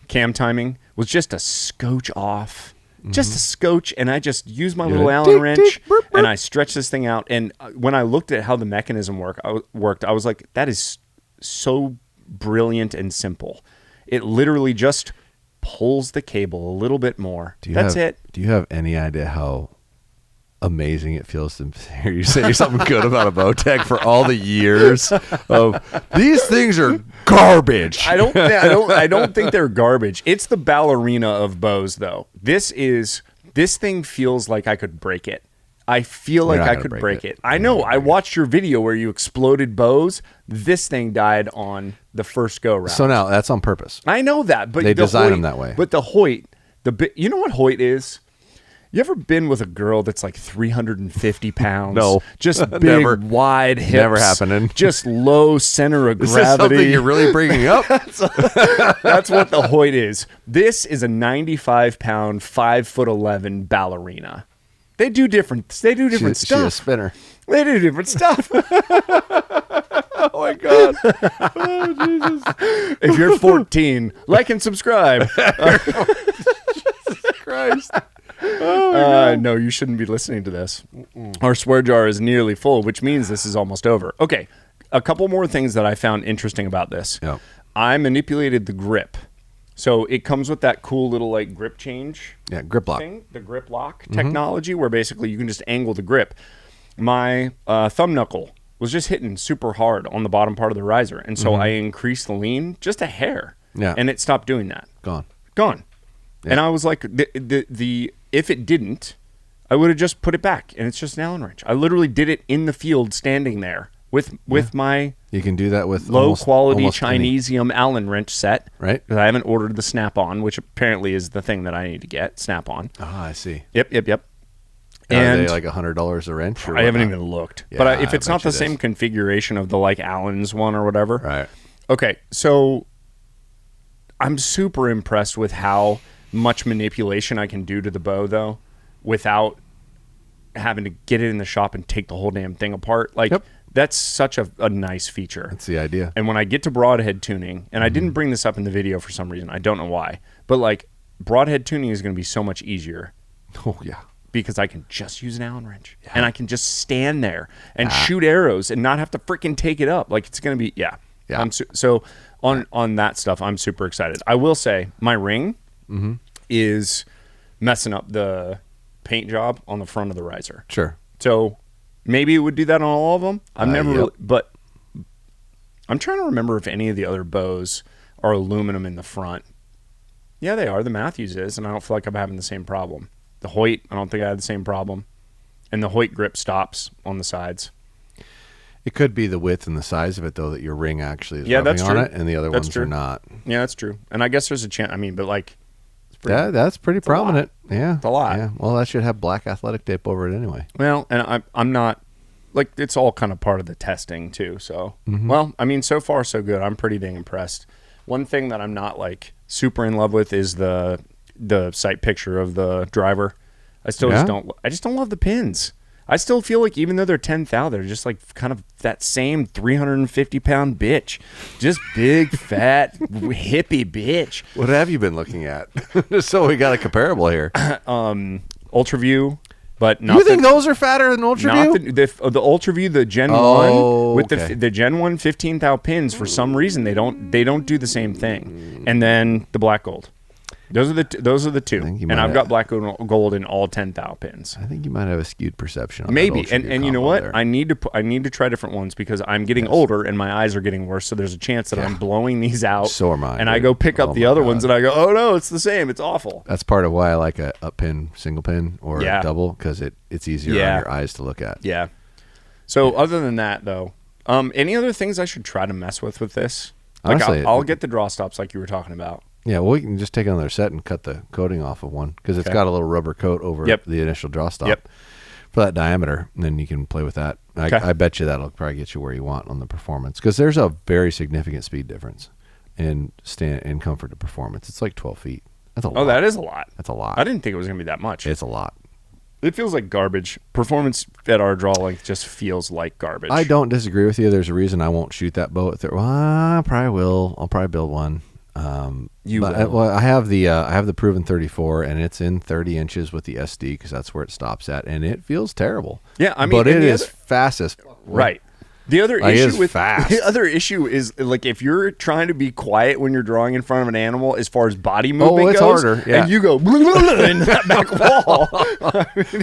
cam timing was just a scotch off. Just a scotch, and I just used my little Allen wrench, and I stretched this thing out. And when I looked at how the mechanism worked, I was like, that is so brilliant and simple. It literally just pulls the cable a little bit more. That's it. Do you have any idea how amazing it feels to hear you say something good about a Bowtech for all the years of these things are garbage? I don't think they're garbage. It's the ballerina of bows, though. This thing feels like I could break it. I feel like I could break it. I know. I watched your video where you exploded bows. This thing died on the first go round. So now that's on purpose. I know that, but they design them that way. But the Hoyt, you know what Hoyt is? You ever been with a girl that's like 350 pounds? No. Just big, wide hips. Never happening. Just low center of gravity. Is this something you're really bringing up? That's what the Hoyt is. This is a 95-pound, 5'11" ballerina. They do different stuff. She's a spinner. They do different stuff. Oh, my God. Oh, Jesus. If you're 14, like and subscribe. Jesus Christ. Oh no, you shouldn't be listening to this. Our swear jar is nearly full, which means this is almost over. Okay, a couple more things that I found interesting about this. Yep. I manipulated the grip. So it comes with that cool little like grip change grip lock thing, the grip lock technology, where basically you can just angle the grip. My thumb knuckle was just hitting super hard on the bottom part of the riser, and so I increased the lean just a hair, and it stopped doing that. Gone. Yeah. And I was like, if it didn't, I would have just put it back, and it's just an Allen wrench. I literally did it in the field, standing there with my. You can do that with low quality Chinesium Allen wrench set, right? Because I haven't ordered the Snap-on, which apparently is the thing that I need to get. Snap-on. Ah, I see. Yep. And are they like $100 a wrench? I haven't even looked, but if it's not the same configuration of the like Allen's one or whatever, right? Okay, so I'm super impressed with how much manipulation I can do to the bow, though, without having to get it in the shop and take the whole damn thing apart. Like, that's such a nice feature. That's the idea. And when I get to broadhead tuning, and I didn't bring this up in the video for some reason, I don't know why, but like broadhead tuning is going to be so much easier. Oh, yeah. Because I can just use an Allen wrench, and I can just stand there and shoot arrows and not have to freaking take it up. Like, it's going to be, so on that stuff, I'm super excited. I will say my ring is messing up the paint job on the front of the riser. Sure. So maybe it would do that on all of them. I've never really, but I'm trying to remember if any of the other bows are aluminum in the front. Yeah, they are. The Matthews is, and I don't feel like I'm having the same problem. The Hoyt, I don't think I had the same problem. And the Hoyt grip stops on the sides. It could be the width and the size of it, though, that your ring actually is rubbing on it, and the other ones are not. Yeah, that's true. And I guess there's a chance. I mean, but like, that's pretty prominent. Yeah, it's a lot. Yeah. Well, that should have black athletic tape over it anyway. Well, and I'm not like, it's all kind of part of the testing too. So, well, I mean, so far so good. I'm pretty dang impressed. One thing that I'm not like super in love with is the sight picture of the driver. I still just don't love the pins. I still feel like even though they're 10,000, they're just like kind of that same 350-pound bitch. Just big, fat, hippie bitch. What have you been looking at? So we got a comparable here. Ultraview, but not. You think those are fatter than Ultraview? Not the Ultraview, the Gen 1 with the Gen 1 15,000 pins. For some reason, they don't do the same thing. And then the black gold. Those are the two, and I've got black gold in all 10,000 pins. I think you might have a skewed perception on maybe, and you know what? There. I need to try different ones because I'm getting older and my eyes are getting worse. So there's a chance that I'm blowing these out. So am I. And I go pick up the other ones and I go, oh no, it's the same. It's awful. That's part of why I like a up pin, single pin, or a double, because it's easier on your eyes to look at. Yeah. So other than that, though, any other things I should try to mess with this? Like, honestly, I'll get the draw stops like you were talking about. Yeah, well, we can just take another set and cut the coating off of one because it's got a little rubber coat over the initial draw stop for that diameter, and then you can play with that. I bet you that'll probably get you where you want on the performance because there's a very significant speed difference in comfort to performance. It's like 12 feet. That's a lot. Oh, that is a lot. That's a lot. I didn't think it was going to be that much. It's a lot. It feels like garbage. Performance at our draw length just feels like garbage. I don't disagree with you. There's a reason I won't shoot that bow at well, I probably will. I'll probably build one. I have the proven 34, and it's in 30 inches with the SD because that's where it stops at, and it feels terrible. Yeah, I mean, but it is fast as right. The other issue is like if you're trying to be quiet when you're drawing in front of an animal, as far as body movement it's goes, harder. Yeah. And you go in that back wall.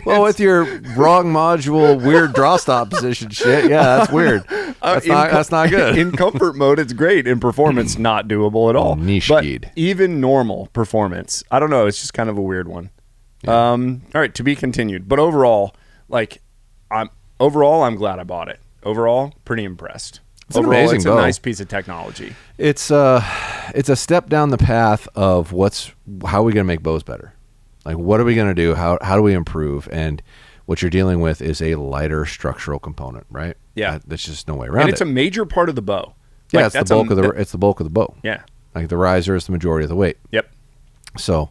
Well, with your wrong module, weird draw stop position shit, yeah, that's weird. That's not good. In comfort mode, it's great. In performance, not doable at all. But even normal performance, I don't know. It's just kind of a weird one. Yeah. All right, to be continued. But overall, I'm glad I bought it. Overall, pretty impressed. It's an amazing bow. It's a nice piece of technology. It's a step down the path of how are we going to make bows better? Like, what are we going to do? How do we improve? And what you're dealing with is a lighter structural component, right? Yeah. There's just no way around it. And it's a major part of the bow. Yeah, it's the bulk of the bow. Yeah. Like the riser is the majority of the weight. Yep. So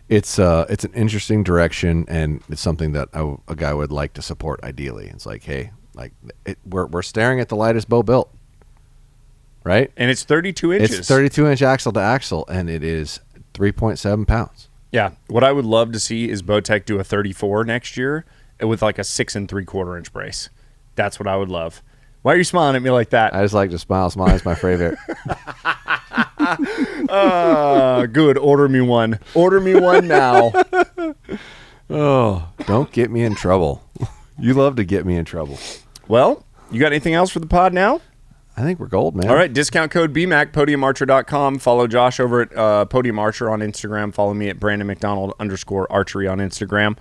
it's an interesting direction, and it's something that a guy would like to support ideally. It's like, hey, we're staring at the lightest bow built, right? And it's 32 inches. It's 32-inch axle to axle, and it is 3.7 pounds. Yeah. What I would love to see is Bowtech do a 34 next year with like a 6 3/4 inch brace. That's what I would love. Why are you smiling at me like that? I just like to smile. Smile is my favorite. Good. Order me one. Order me one now. Oh, don't get me in trouble. You love to get me in trouble. Well, you got anything else for the pod now? I think we're gold, man. All right. Discount code BMAC, podiumarcher.com. Follow Josh over at Podium Archer on Instagram. Follow me at Brandon McDonald _archery on Instagram.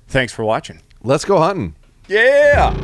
Thanks for watching. Let's go hunting. Yeah.